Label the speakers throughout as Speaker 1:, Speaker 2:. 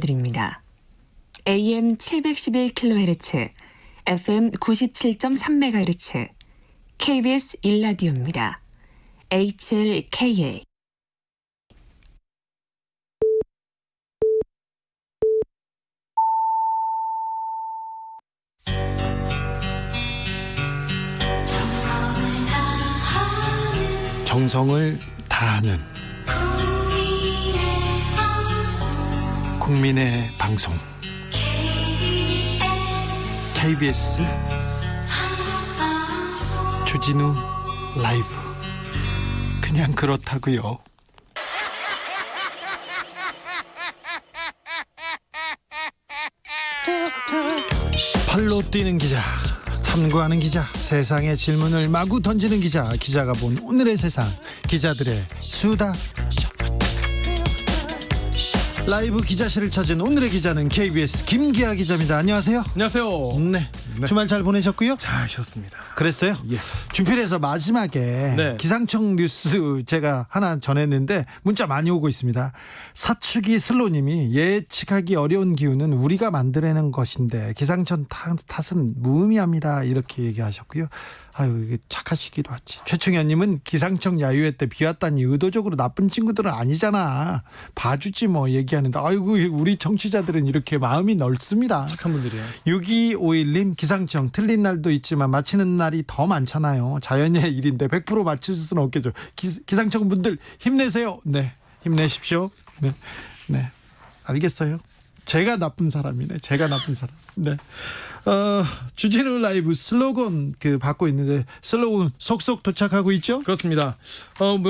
Speaker 1: 드립니다. AM 711kHz, FM 97.3MHz, KBS 1라디오입니다. HLKA.
Speaker 2: 정성을 다하는 국민의 방송 KBS 주진우 라이브. 그냥 그렇다고요. 팔로 뛰는 기자, 탐구하는 기자, 세상의 질문을 마구 던지는 기자, 기자가 본 오늘의 세상, 기자들의 수다. 라이브 기자실을 찾은 오늘의 기자는 KBS 김기아 기자입니다. 안녕하세요.
Speaker 3: 안녕하세요.
Speaker 2: 네. 주말 잘 보내셨고요?
Speaker 3: 잘 쉬었습니다.
Speaker 2: 그랬어요?
Speaker 3: 예.
Speaker 2: 준필에서 마지막에
Speaker 3: 네.
Speaker 2: 기상청 뉴스 제가 하나 전했는데 문자 많이 오고 있습니다. 사춘기 슬로님이 예측하기 어려운 기후는 우리가 만들어내는 것인데 기상청 탓은 무의미합니다. 이렇게 얘기하셨고요. 아유, 이게 착하시기도 하지. 최충현님은 기상청 야유회 때 비 왔다니 의도적으로 나쁜 친구들은 아니잖아. 봐주지 뭐 얘기하는데, 아이고 우리 청취자들은 이렇게 마음이 넓습니다.
Speaker 3: 착한 분들이에요.
Speaker 2: 6251님, 기상청 틀린 날도 있지만 맞히는 날이 더 많잖아요. 자연의 일인데 100% 맞출 수는 없겠죠. 기상청 분들 힘내세요. 네, 힘내십시오. 네, 네, 알겠어요. 제가 나쁜 사람이네. 제가 나쁜 사람. 네. 주진우 라이브 슬로건 받고 있는데 슬로건 속속 도착하고 있죠?
Speaker 3: 그렇습니다.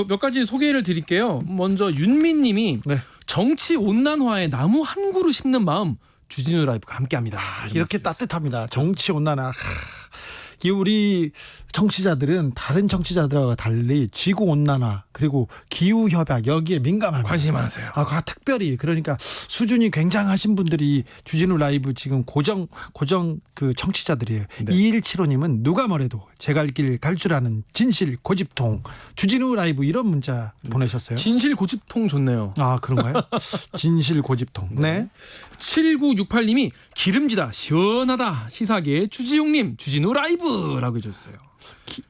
Speaker 3: 몇 가지 소개를 드릴게요. 먼저 윤민님이
Speaker 2: 네.
Speaker 3: 정치 온난화에 나무 한 그루 심는 마음 주진우 라이브가 함께합니다.
Speaker 2: 이렇게 따뜻합니다. 정치 온난화. 이 우리 청취자들은 다른 청취자들과 달리 지구 온난화 그리고 기후 협약 여기에 민감합니다.
Speaker 3: 관심이 많으세요.
Speaker 2: 특별히 그러니까 수준이 굉장하신 분들이 주진우 라이브 지금 고정 그 청취자들이에요.
Speaker 3: 네.
Speaker 2: 2175님은 누가 뭐래도 제 갈 길 갈 줄 아는 진실 고집통 주진우 라이브 이런 문자 보내셨어요.
Speaker 3: 진실 고집통 좋네요.
Speaker 2: 그런가요? 진실 고집통. 네.
Speaker 3: 7968님이 기름지다 시원하다 시사계 주지용님 주진우 라이브라고 해줬어요.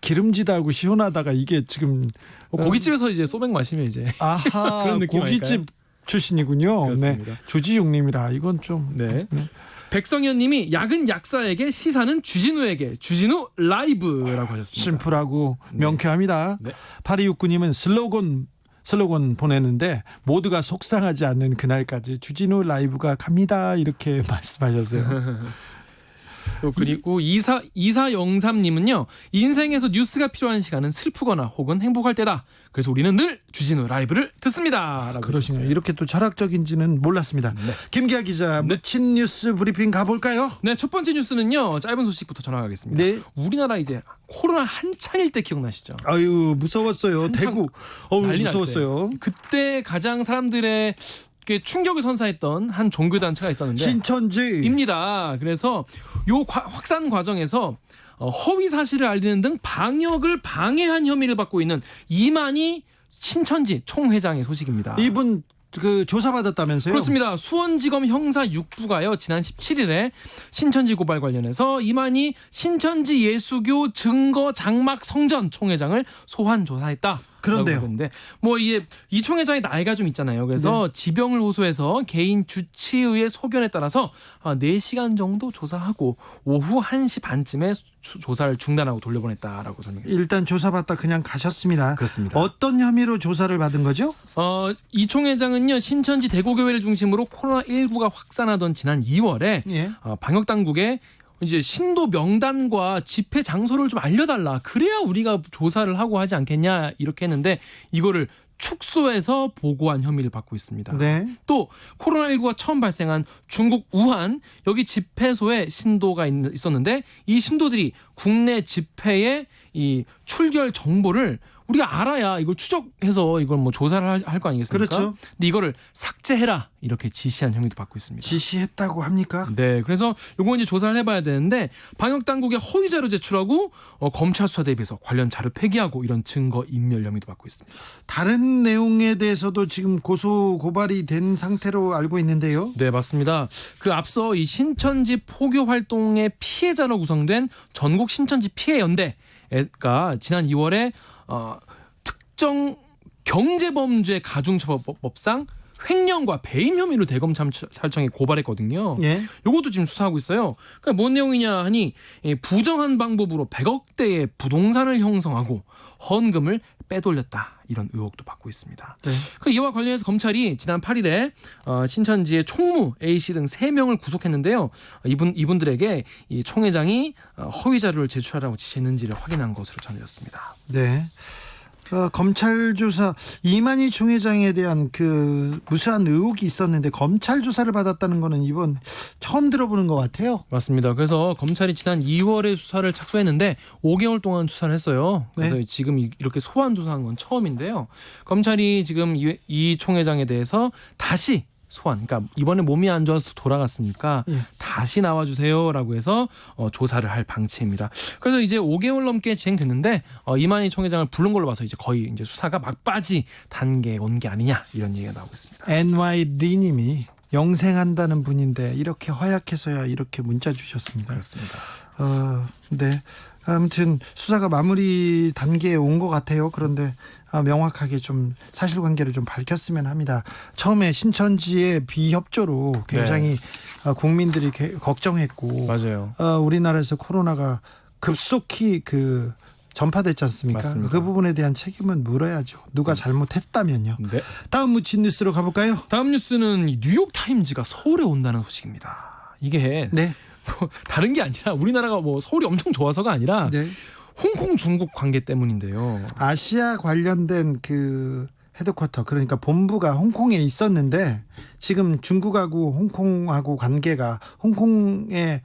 Speaker 2: 기름지다고 시원하다가 이게 지금
Speaker 3: 고깃집에서 이제 소맥 마시면 이제
Speaker 2: 아하
Speaker 3: 그런 느낌
Speaker 2: 고깃집
Speaker 3: 아닐까요?
Speaker 2: 출신이군요.
Speaker 3: 그렇습니다.
Speaker 2: 네. 주지용님이라 이건 좀.
Speaker 3: 네. 백성현님이 약은 약사에게 시사는 주진우에게 주진우 라이브라고 하셨습니다.
Speaker 2: 심플하고 명쾌합니다.
Speaker 3: 네.
Speaker 2: 8269님은 슬로건 보내는데 모두가 속상하지 않는 그날까지 주진우 라이브가 갑니다. 이렇게 말씀하셨어요.
Speaker 3: 또 그리고 2403님은요. 인생에서 뉴스가 필요한 시간은 슬프거나 혹은 행복할 때다. 그래서 우리는 늘 주진우 라이브를 듣습니다.
Speaker 2: 그러시네요. 이렇게 또 철학적인지는 몰랐습니다.
Speaker 3: 네.
Speaker 2: 김기아 기자 묻힌 뉴스 브리핑 가볼까요?
Speaker 3: 네, 첫 번째 뉴스는요. 짧은 소식부터 전하겠습니다.
Speaker 2: 네.
Speaker 3: 우리나라 이제 코로나 한창일 때 기억나시죠?
Speaker 2: 아유 무서웠어요. 대구.
Speaker 3: 난리 날
Speaker 2: 무서웠어요.
Speaker 3: 때. 그때 가장 사람들의 충격을 선사했던 한 종교단체가 있었는데
Speaker 2: 신천지입니다.
Speaker 3: 그래서 요 확산 과정에서 허위 사실을 알리는 등 방역을 방해한 혐의를 받고 있는 이만희 신천지 총회장의 소식입니다.
Speaker 2: 이분 조사받았다면서요?
Speaker 3: 그렇습니다. 수원지검 형사 6부가요. 지난 17일에 신천지 고발 관련해서 이만희 신천지 예수교 증거 장막 성전 총회장을 소환 조사했다.
Speaker 2: 그런데요.
Speaker 3: 근데 이 총회장의 나이가 좀 있잖아요. 그래서 지병을 호소해서 개인 주치의의 소견에 따라서 4시간 정도 조사하고 오후 1시 반쯤에 조사를 중단하고 돌려보냈다라고 설명했습니다.
Speaker 2: 일단 조사받다 그냥 가셨습니다.
Speaker 3: 그렇습니다.
Speaker 2: 어떤 혐의로 조사를 받은 거죠?
Speaker 3: 이 총회장은요. 신천지 대구교회를 중심으로 코로나19가 확산하던 지난 2월에
Speaker 2: 예.
Speaker 3: 방역당국에 이제 신도 명단과 집회 장소를 좀 알려달라. 그래야 우리가 조사를 하고 하지 않겠냐 이렇게 했는데 이거를 축소해서 보고한 혐의를 받고 있습니다.
Speaker 2: 네.
Speaker 3: 또 코로나19가 처음 발생한 중국 우한 여기 집회소에 신도가 있었는데 이 신도들이 국내 집회의 이 출결 정보를 우리가 알아야 이걸 추적해서 이걸 조사를 할 거 아니겠습니까?
Speaker 2: 그렇죠.
Speaker 3: 근데 이거를 삭제해라 이렇게 지시한 혐의도 받고 있습니다.
Speaker 2: 지시했다고 합니까?
Speaker 3: 네, 그래서 요거 이제 조사를 해봐야 되는데 방역 당국에 허위 자료 제출하고 검찰 수사 대비해서 관련 자료 폐기하고 이런 증거 인멸 혐의도 받고 있습니다.
Speaker 2: 다른 다른 내용에 대해서도 지금 고소 고발이 된 상태로 알고 있는데요.
Speaker 3: 네, 맞습니다. 그 앞서 이 신천지 포교 활동의 피해자로 구성된 전국 신천지 피해 연대가 지난 2월에 특정 경제범죄 가중처벌법상 횡령과 배임 혐의로 대검찰청에 고발했거든요.
Speaker 2: 예.
Speaker 3: 요것도 지금 수사하고 있어요. 그러니까 뭔 내용이냐 하니 부정한 방법으로 100억대의 부동산을 형성하고 헌금을 빼돌렸다. 이런 의혹도 받고 있습니다.
Speaker 2: 네.
Speaker 3: 이와 관련해서 검찰이 지난 8일에 신천지의 총무 A씨 등 3명을 구속했는데요. 이분들에게 이 총회장이 허위 자료를 제출하라고 지시했는지를 확인한 것으로 전해졌습니다.
Speaker 2: 네. 검찰 조사 이만희 총회장에 대한 그 무수한 의혹이 있었는데 검찰 조사를 받았다는 거는 이번 처음 들어보는 것 같아요.
Speaker 3: 맞습니다. 그래서 검찰이 지난 2월에 수사를 착수했는데 5개월 동안 수사를 했어요. 그래서
Speaker 2: 네.
Speaker 3: 지금 이렇게 소환 조사한 건 처음인데요. 검찰이 지금 이 총회장에 대해서 다시 소환, 그러니까 이번에 몸이 안 좋아서 돌아갔으니까
Speaker 2: 예.
Speaker 3: 다시 나와주세요라고 해서 조사를 할 방침입니다. 그래서 이제 5개월 넘게 진행됐는데 이만희 총회장을 부른 걸로 봐서 이제 거의 이제 수사가 막바지 단계에 온 게 아니냐 이런 얘기가 나오고 있습니다.
Speaker 2: NY 리님이 영생한다는 분인데 이렇게 허약해서야 이렇게 문자 주셨습니다.
Speaker 3: 그렇습니다.
Speaker 2: 네. 아무튼 수사가 마무리 단계에 온 것 같아요. 그런데 명확하게 좀 사실관계를 좀 밝혔으면 합니다. 처음에 신천지의 비협조로 굉장히 국민들이 걱정했고,
Speaker 3: 맞아요.
Speaker 2: 우리나라에서 코로나가 급속히 전파됐지 않습니까?
Speaker 3: 맞습니다.
Speaker 2: 그 부분에 대한 책임은 물어야죠. 누가 잘못했다면요.
Speaker 3: 네.
Speaker 2: 다음 묻힌 뉴스로 가볼까요?
Speaker 3: 다음 뉴스는 이 뉴욕 타임즈가 서울에 온다는 소식입니다. 이게
Speaker 2: 네.
Speaker 3: 뭐 다른 게 아니라 우리나라가 뭐 서울이 엄청 좋아서가 아니라
Speaker 2: 네.
Speaker 3: 홍콩 중국 관계 때문인데요.
Speaker 2: 아시아 관련된 그 헤드쿼터, 그러니까 본부가 홍콩에 있었는데 지금 중국하고 홍콩하고 관계가, 홍콩의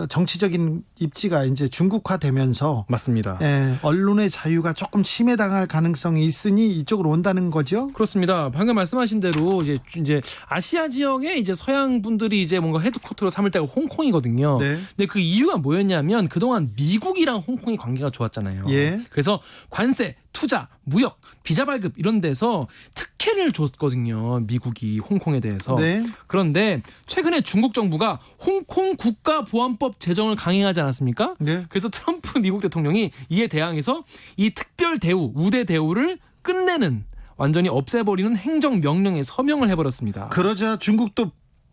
Speaker 2: 정치적인 입지가 이제 중국화되면서
Speaker 3: 맞습니다.
Speaker 2: 언론의 자유가 조금 침해당할 가능성이 있으니 이쪽으로 온다는 거죠.
Speaker 3: 그렇습니다. 방금 말씀하신 대로 이제 아시아 지역에 이제 서양 분들이 이제 뭔가 헤드쿼터로 삼을 때가 홍콩이거든요.
Speaker 2: 네.
Speaker 3: 근데 그 이유가 뭐였냐면 그동안 미국이랑 홍콩이 관계가 좋았잖아요.
Speaker 2: 예.
Speaker 3: 그래서 관세, 투자, 무역, 비자 발급 이런 데서 특혜를 줬거든요. 미국이 홍콩에 대해서.
Speaker 2: 네.
Speaker 3: 그런데 최근에 중국 정부가 홍콩 국가보안법 제정을 강행하지 않았습니까?
Speaker 2: 네.
Speaker 3: 그래서 트럼프 미국 대통령이 이에 대항해서 이 특별 대우, 우대 대우를 끝내는, 완전히 없애버리는 행정명령에 서명을 해버렸습니다.
Speaker 2: 그러자 중국도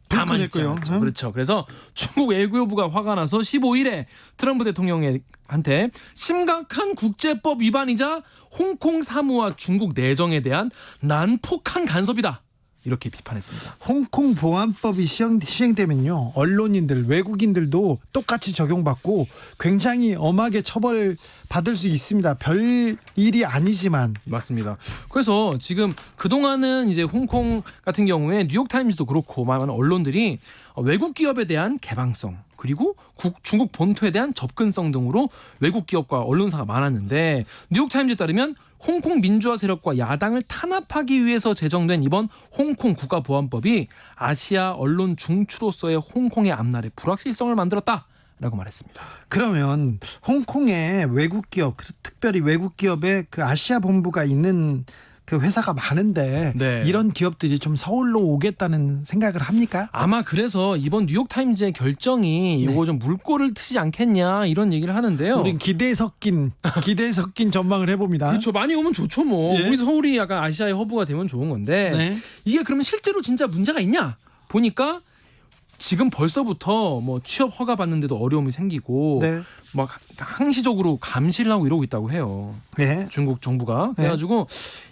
Speaker 3: 가만히 있지
Speaker 2: 불편했고요.
Speaker 3: 않았죠. 그렇죠. 그래서 중국 외교부가 화가 나서 15일에 트럼프 대통령한테 심각한 국제법 위반이자 홍콩 사무와 중국 내정에 대한 난폭한 간섭이다, 이렇게 비판했습니다.
Speaker 2: 홍콩 보안법이 시행되면요, 언론인들, 외국인들도 똑같이 적용받고 굉장히 엄하게 처벌받을 수 있습니다. 별 일이 아니지만.
Speaker 3: 맞습니다. 그래서 지금 그동안은 이제 홍콩 같은 경우에 뉴욕타임즈도 그렇고 많은 언론들이 외국 기업에 대한 개방성, 그리고 중국 본토에 대한 접근성 등으로 외국 기업과 언론사가 많았는데, 뉴욕타임즈에 따르면 홍콩 민주화 세력과 야당을 탄압하기 위해서 제정된 이번 홍콩 국가보안법이 아시아 언론 중추로서의 홍콩의 앞날에 불확실성을 만들었다라고 말했습니다.
Speaker 2: 그러면 홍콩의 외국 기업, 특별히 외국 기업의 그 아시아 본부가 있는 그 회사가 많은데,
Speaker 3: 네.
Speaker 2: 이런 기업들이 좀 서울로 오겠다는 생각을 합니까?
Speaker 3: 아마 그래서 이번 뉴욕타임즈의 결정이 이거 좀 물꼬를 트지 않겠냐 이런 얘기를 하는데요.
Speaker 2: 우린 기대에 섞인 전망을 해봅니다.
Speaker 3: 그렇죠. 많이 오면 좋죠 뭐.
Speaker 2: 예.
Speaker 3: 우리 서울이 약간 아시아의 허브가 되면 좋은 건데,
Speaker 2: 네.
Speaker 3: 이게 그러면 실제로 진짜 문제가 있냐 보니까 지금 벌써부터 뭐 취업 허가 받는데도 어려움이 생기고,
Speaker 2: 네.
Speaker 3: 막 항시적으로 감시를 하고 이러고 있다고 해요.
Speaker 2: 네.
Speaker 3: 중국 정부가. 그래가지고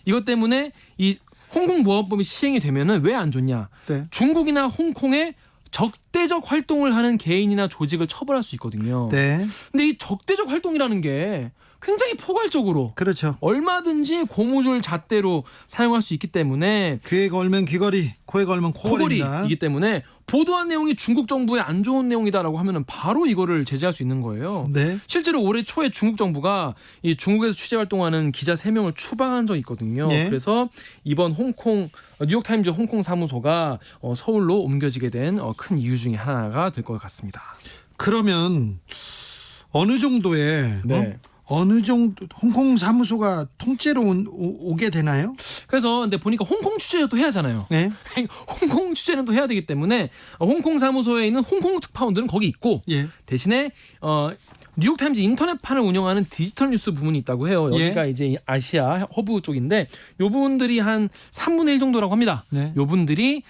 Speaker 3: 이것 때문에 이 홍콩 보안법이 시행이 되면은 왜 안 좋냐?
Speaker 2: 네.
Speaker 3: 중국이나 홍콩에 적대적 활동을 하는 개인이나 조직을 처벌할 수 있거든요.
Speaker 2: 네.
Speaker 3: 근데 이 적대적 활동이라는 게 굉장히 포괄적으로
Speaker 2: 그렇죠.
Speaker 3: 얼마든지 고무줄 잣대로 사용할 수 있기 때문에,
Speaker 2: 귀에 걸면 귀걸이, 코에 걸면 코걸이입니다.
Speaker 3: 코걸이이기 때문에 보도한 내용이 중국 정부의 안 좋은 내용이다라고 하면은 바로 이거를 제재할 수 있는 거예요.
Speaker 2: 네.
Speaker 3: 실제로 올해 초에 중국 정부가 이 중국에서 취재 활동하는 기자 3명을 추방한 적이 있거든요.
Speaker 2: 예.
Speaker 3: 그래서 이번 뉴욕타임즈 홍콩 사무소가 서울로 옮겨지게 된 큰 이유 중에 하나가 될 것 같습니다.
Speaker 2: 그러면 어느 정도의
Speaker 3: 네.
Speaker 2: 어느 정도 홍콩 사무소가 통째로 오게 되나요?
Speaker 3: 그래서 근데 보니까 홍콩 취재도 해야 하잖아요.
Speaker 2: 네.
Speaker 3: 홍콩 취재는 또 해야 되기 때문에 홍콩 사무소에 있는 홍콩 특파원들은 거기 있고
Speaker 2: 예.
Speaker 3: 대신에 뉴욕타임즈 인터넷판을 운영하는 디지털 뉴스 부문이 있다고 해요. 여기가 이제 아시아 허브 쪽인데 요 분들이 한 3분의 1 정도라고 합니다.
Speaker 2: 네.
Speaker 3: 요 분들이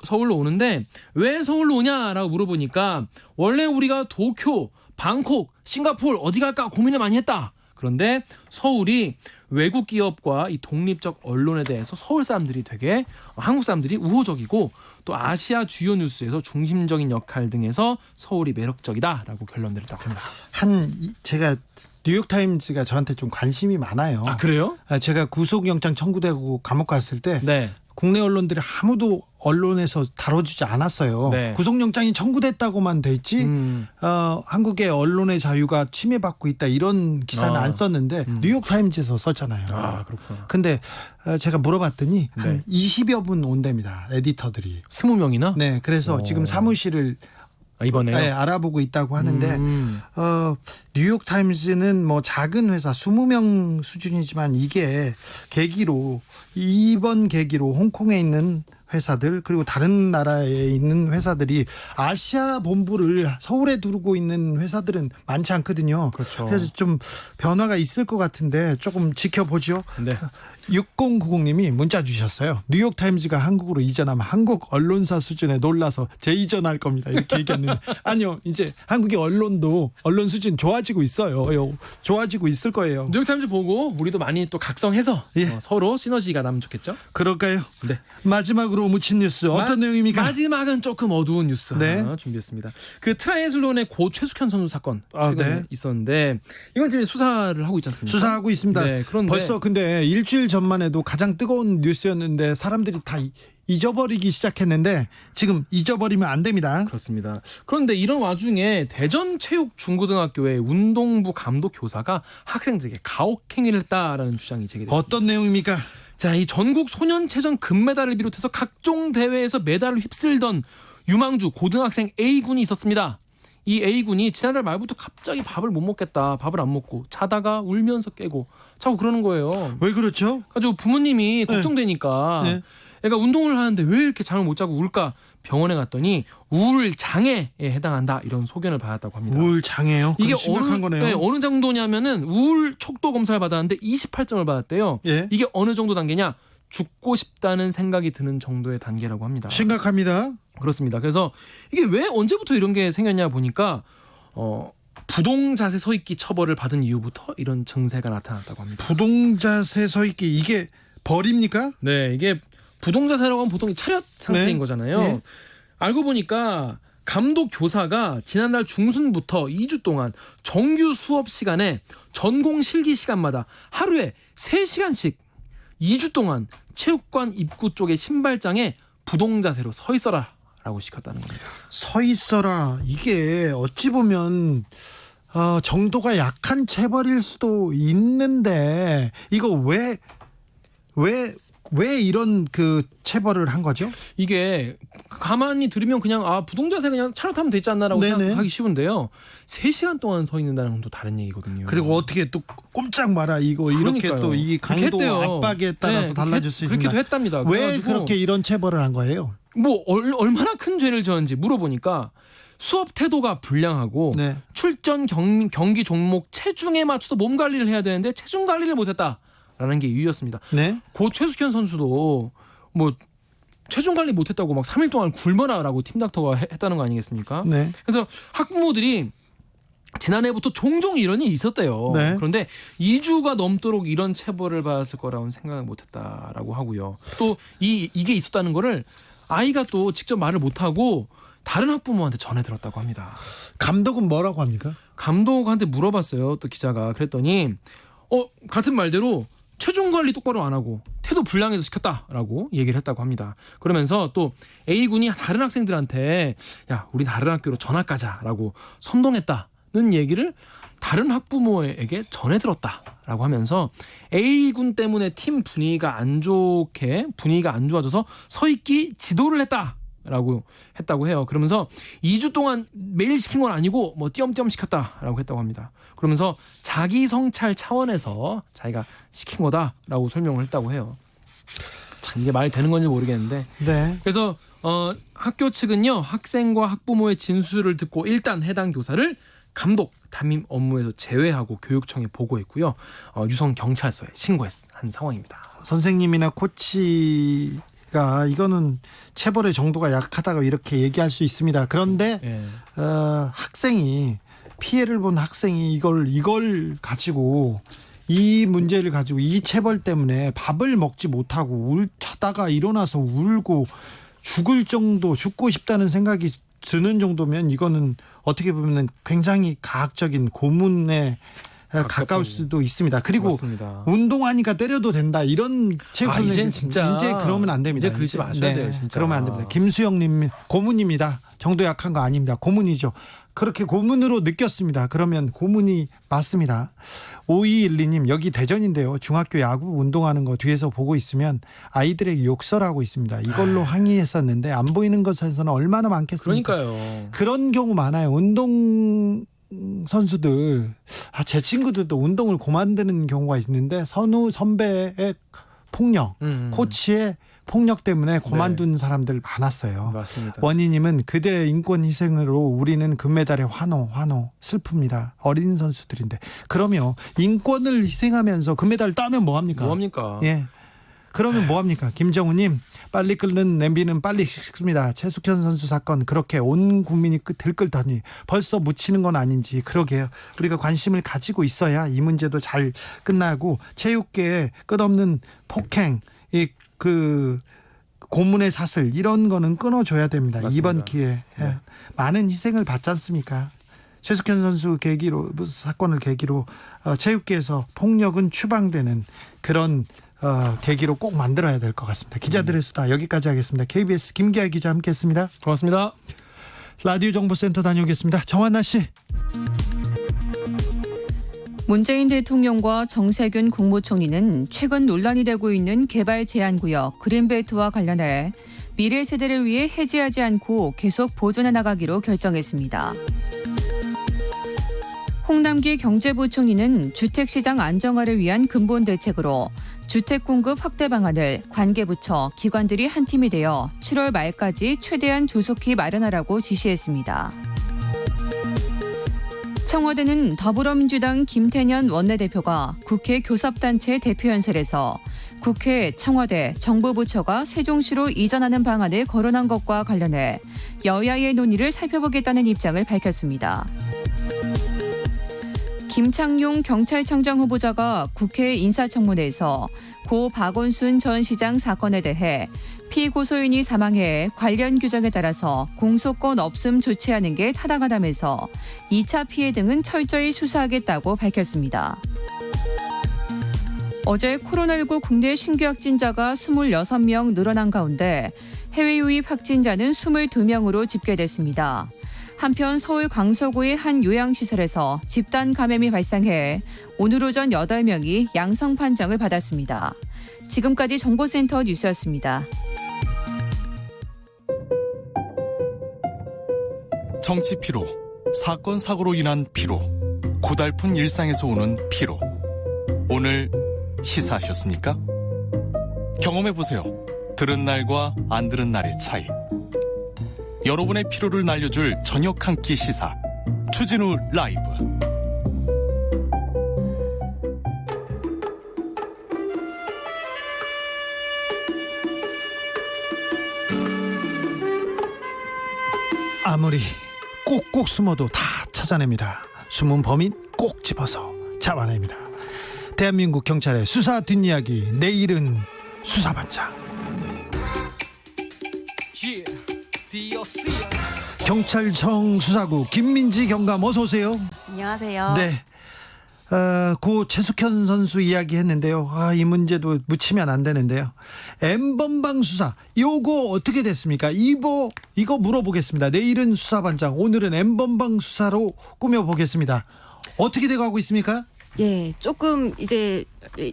Speaker 3: 서울로 오는데 왜 서울로 오냐라고 물어보니까 원래 우리가 도쿄, 방콕, 싱가포르 어디 갈까 고민을 많이 했다. 그런데 서울이 외국 기업과 이 독립적 언론에 대해서 서울 사람들이 되게 한국 사람들이 우호적이고 또 아시아 주요 뉴스에서 중심적인 역할 등에서 서울이 매력적이다라고 결론 내렸다고 합니다.
Speaker 2: 제가 뉴욕타임즈가 저한테 좀 관심이 많아요.
Speaker 3: 아 그래요?
Speaker 2: 제가 구속영장 청구되고 감옥 갔을 때
Speaker 3: 네.
Speaker 2: 국내 언론들이 아무도 언론에서 다뤄주지 않았어요.
Speaker 3: 네.
Speaker 2: 구속영장이 청구됐다고 돼 있지 한국의 언론의 자유가 침해받고 있다 이런 기사는 안 썼는데 뉴욕타임즈에서 썼잖아요.
Speaker 3: 아 그렇구나.
Speaker 2: 근데 제가 물어봤더니
Speaker 3: 네.
Speaker 2: 한 20여 분 온답니다. 에디터들이.
Speaker 3: 20명이나?
Speaker 2: 네, 그래서 지금 사무실을
Speaker 3: 이번에요?
Speaker 2: 네, 알아보고 있다고 하는데 뉴욕타임즈는 뭐 작은 회사 20명 수준이지만 이게 이번 계기로 홍콩에 있는 회사들 그리고 다른 나라에 있는 회사들이 아시아 본부를 서울에 두고 있는 회사들은 많지 않거든요.
Speaker 3: 그렇죠.
Speaker 2: 그래서 좀 변화가 있을 것 같은데 조금 지켜보죠.
Speaker 3: 네.
Speaker 2: 6090님이 문자 주셨어요. 뉴욕타임즈가 한국으로 이전하면 한국 언론사 수준에 놀라서 재이전할 겁니다. 이렇게 얘기했는데 아니요. 이제 한국의 언론 수준 좋아지고 있어요. 좋아지고 있을 거예요.
Speaker 3: 뉴욕타임즈 보고 우리도 많이 또 각성해서
Speaker 2: 예.
Speaker 3: 서로 시너지가 나면 좋겠죠?
Speaker 2: 그럴까요?
Speaker 3: 네.
Speaker 2: 마지막으로 묻힌 뉴스 어떤 내용입니까?
Speaker 3: 마지막은 조금 어두운 뉴스
Speaker 2: 네.
Speaker 3: 하나 준비했습니다. 그 트라이애슬론의 고 최숙현 선수 사건 최근에
Speaker 2: 네.
Speaker 3: 있었는데 이건 지금 수사를 하고 있지 않습니까?
Speaker 2: 수사하고 있습니다.
Speaker 3: 네, 그런데
Speaker 2: 벌써 근데 일주일 전만 해도 가장 뜨거운 뉴스였는데 사람들이 다 잊어버리기 시작했는데 지금 잊어버리면 안 됩니다.
Speaker 3: 그렇습니다. 그런데 이런 와중에 대전체육중고등학교의 운동부 감독 교사가 학생들에게 가혹행위를 했다라는 주장이 제기됐습니다.
Speaker 2: 어떤 내용입니까?
Speaker 3: 자, 이 전국 소년체전 금메달을 비롯해서 각종 대회에서 메달을 휩쓸던 유망주 고등학생 A군이 있었습니다. 이 A군이 지난달 말부터 갑자기 밥을 못 먹겠다. 밥을 안 먹고 자다가 울면서 깨고 자꾸 그러는 거예요.
Speaker 2: 왜 그렇죠?
Speaker 3: 가지고 부모님이 걱정되니까
Speaker 2: 네.
Speaker 3: 애가 운동을 하는데 왜 이렇게 잠을 못 자고 울까? 병원에 갔더니 우울 장애에 해당한다 이런 소견을 받았다고 합니다.
Speaker 2: 우울 장애요?
Speaker 3: 이게
Speaker 2: 심각한 거네요.
Speaker 3: 어느 정도냐면은 우울 척도 검사를 받았는데 28점을 받았대요.
Speaker 2: 예.
Speaker 3: 이게 어느 정도 단계냐? 죽고 싶다는 생각이 드는 정도의 단계라고 합니다.
Speaker 2: 심각합니다.
Speaker 3: 그렇습니다. 그래서 이게 왜 언제부터 이런 게 생겼냐 보니까 부동자세 서있기 처벌을 받은 이후부터 이런 증세가 나타났다고 합니다.
Speaker 2: 부동자세 서있기 이게 벌입니까?
Speaker 3: 네, 이게 부동자세라고 하면 보통 차렷 상태인
Speaker 2: 네.
Speaker 3: 거잖아요.
Speaker 2: 네.
Speaker 3: 알고 보니까 감독 교사가 지난달 중순부터 2주 동안 정규 수업 시간에 전공 실기 시간마다 하루에 3시간씩 2주 동안 체육관 입구 쪽의 신발장에 부동자세로 서 있어라라고 시켰다는 겁니다.
Speaker 2: 서 있어라. 이게 어찌 보면 정도가 약한 체벌일 수도 있는데 이거 왜 이런 그 체벌을 한 거죠?
Speaker 3: 이게 가만히 들으면 그냥 부동자세 그냥 차렷하면 되지 않나라고
Speaker 2: 네네.
Speaker 3: 생각하기 쉬운데요. 3시간 동안 서 있는다는 건 또 다른 얘기거든요.
Speaker 2: 그리고 어떻게 또 꼼짝 마라 이거 이렇게
Speaker 3: 그러니까요.
Speaker 2: 또 이
Speaker 3: 그렇게
Speaker 2: 강도
Speaker 3: 했대요.
Speaker 2: 압박에 따라서
Speaker 3: 네,
Speaker 2: 달라질 수 있습니다.
Speaker 3: 그렇게도 했답니다.
Speaker 2: 왜
Speaker 3: 그래가지고
Speaker 2: 그렇게 이런 체벌을 한 거예요?
Speaker 3: 뭐 얼마나 큰 죄를 지었는지 물어보니까 수업 태도가 불량하고
Speaker 2: 네.
Speaker 3: 출전 경기 종목 체중에 맞춰서 몸 관리를 해야 되는데 체중 관리를 못했다라는 게 이유였습니다.
Speaker 2: 네.
Speaker 3: 고 최숙현 선수도 뭐 체중 관리 못했다고 막 3일 동안 굶어라라고 팀 닥터가 했다는 거 아니겠습니까?
Speaker 2: 네.
Speaker 3: 그래서 학부모들이 지난해부터 종종 이런 일이 있었대요.
Speaker 2: 네.
Speaker 3: 그런데 2주가 넘도록 이런 체벌을 받았을 거라고는 생각을 못했다라고 하고요. 또 이게 있었다는 거를 아이가 또 직접 말을 못하고 다른 학부모한테 전해 들었다고 합니다.
Speaker 2: 감독은 뭐라고 합니까?
Speaker 3: 감독한테 물어봤어요. 또 기자가 그랬더니 같은 말대로 체중 관리 똑바로 안 하고 태도 불량해서 시켰다라고 얘기를 했다고 합니다. 그러면서 또 A군이 다른 학생들한테 야 우리 다른 학교로 전학 가자라고 선동했다는 얘기를 다른 학부모에게 전해 들었다라고 하면서 A군 때문에 팀 분위기가 안 좋아져서 서있기 지도를 했다라고 했다고 해요. 그러면서 2주 동안 매일 시킨 건 아니고 뭐 띄엄띄엄 시켰다라고 했다고 합니다. 그러면서 자기 성찰 차원에서 자기가 시킨 거다라고 설명을 했다고 해요. 참 이게 말이 되는 건지 모르겠는데.
Speaker 2: 네.
Speaker 3: 그래서 학교 측은요 학생과 학부모의 진술을 듣고 일단 해당 교사를 감독 담임 업무에서 제외하고 교육청에 보고했고요. 유성 경찰서에 신고한 상황입니다.
Speaker 2: 선생님이나 코치가 이거는 체벌의 정도가 약하다고 이렇게 얘기할 수 있습니다. 그런데
Speaker 3: 예.
Speaker 2: 학생이 피해를 본 학생이 이걸 가지고 이 문제를 가지고 이 체벌 때문에 밥을 먹지 못하고 자다가 일어나서 울고 죽고 싶다는 생각이 드는 정도면 이거는 어떻게 보면 굉장히 가학적인 고문에 가까울 수도 있습니다. 그리고
Speaker 3: 그렇습니다.
Speaker 2: 운동하니까 때려도 된다 이런 체육 선생님
Speaker 3: 이젠 진짜
Speaker 2: 이제 그러면 안 됩니다.
Speaker 3: 이제 그러지 마셔야 돼요, 진짜.
Speaker 2: 그러면 안 됩니다. 김수영님 고문입니다. 정도 약한 거 아닙니다. 고문이죠. 그렇게 고문으로 느꼈습니다. 그러면 고문이 맞습니다. 5212님 여기 대전인데요. 중학교 야구 운동하는 거 뒤에서 보고 있으면 아이들에게 욕설하고 있습니다. 이걸로 항의했었는데 안 보이는 것에서는 얼마나 많겠습니까?
Speaker 3: 그러니까요.
Speaker 2: 그런 경우 많아요. 운동 선수들 제 친구들도 운동을 그만두는 경우가 있는데 선우 선배의 폭력, 코치의 폭력 때문에 그만둔 사람들 많았어요.
Speaker 3: 맞습니다.
Speaker 2: 원희님은 그들의 인권 희생으로 우리는 금메달에 환호 슬픕니다. 어린 선수들인데 그러면 인권을 희생하면서 금메달을 따면 뭐합니까?
Speaker 3: 뭐합니까?
Speaker 2: 예. 그러면 뭐합니까? 김정우님 빨리 끓는 냄비는 빨리 식습니다. 최숙현 선수 사건 그렇게 온 국민이 들끓더니 벌써 묻히는 건 아닌지 그러게요. 우리가 관심을 가지고 있어야 이 문제도 잘 끝나고 체육계에 끝없는 폭행 그 고문의 사슬 이런 거는 끊어줘야 됩니다.
Speaker 3: 맞습니다.
Speaker 2: 이번 기회에 많은 희생을 받지 않습니까? 최숙현 선수 사건을 계기로 체육계에서 폭력은 추방되는 그런 계기로 꼭 만들어야 될 것 같습니다. 기자들의 수다 여기까지 하겠습니다. KBS 김기아 기자 함께했습니다.
Speaker 3: 고맙습니다.
Speaker 2: 라디오 정보센터 다녀오겠습니다. 정한나 씨.
Speaker 4: 문재인 대통령과 정세균 국무총리는 최근 논란이 되고 있는 개발 제한구역 그린벨트와 관련해 미래 세대를 위해 해지하지 않고 계속 보존해 나가기로 결정했습니다. 홍남기 경제부총리는 주택시장 안정화를 위한 근본 대책으로 주택 공급 확대 방안을 관계부처, 기관들이 한 팀이 되어 7월 말까지 최대한 조속히 마련하라고 지시했습니다. 청와대는 더불어민주당 김태년 원내대표가 국회 교섭단체 대표연설에서 국회, 청와대, 정부부처가 세종시로 이전하는 방안을 거론한 것과 관련해 여야의 논의를 살펴보겠다는 입장을 밝혔습니다. 김창룡 경찰청장 후보자가 국회 인사청문회에서 고 박원순 전 시장 사건에 대해 피고소인이 사망해 관련 규정에 따라서 공소권 없음 조치하는 게 타당하다면서 2차 피해 등은 철저히 수사하겠다고 밝혔습니다. 어제 코로나19 국내 신규 확진자가 26명 늘어난 가운데 해외 유입 확진자는 22명으로 집계됐습니다. 한편 서울 광서구의 한 요양시설에서 집단 감염이 발생해 오늘 오전 8명이 양성 판정을 받았습니다. 지금까지 정보센터 뉴스였습니다.
Speaker 5: 정치 피로, 사건 사고로 인한 피로, 고달픈 일상에서 오는 피로. 오늘 시사하셨습니까? 경험해보세요. 들은 날과 안 들은 날의 차이. 여러분의 피로를 날려줄 저녁 한 끼 시사 추진우 라이브.
Speaker 2: 아무리 꼭꼭 숨어도 다 찾아냅니다. 숨은 범인 꼭 집어서 잡아냅니다. 대한민국 경찰의 수사 뒷이야기 내일은 수사반장. 경찰청 수사구 김민지 경감 어서 오세요.
Speaker 6: 안녕하세요.
Speaker 2: 네. 고 최숙현 선수 이야기했는데요. 이 문제도 묻히면 안 되는데요. N번방 수사 요거 어떻게 됐습니까? 이거 물어보겠습니다. 내일은 수사반장, 오늘은 N번방 수사로 꾸며보겠습니다. 어떻게 돼가고 있습니까?
Speaker 6: 예, 조금 이제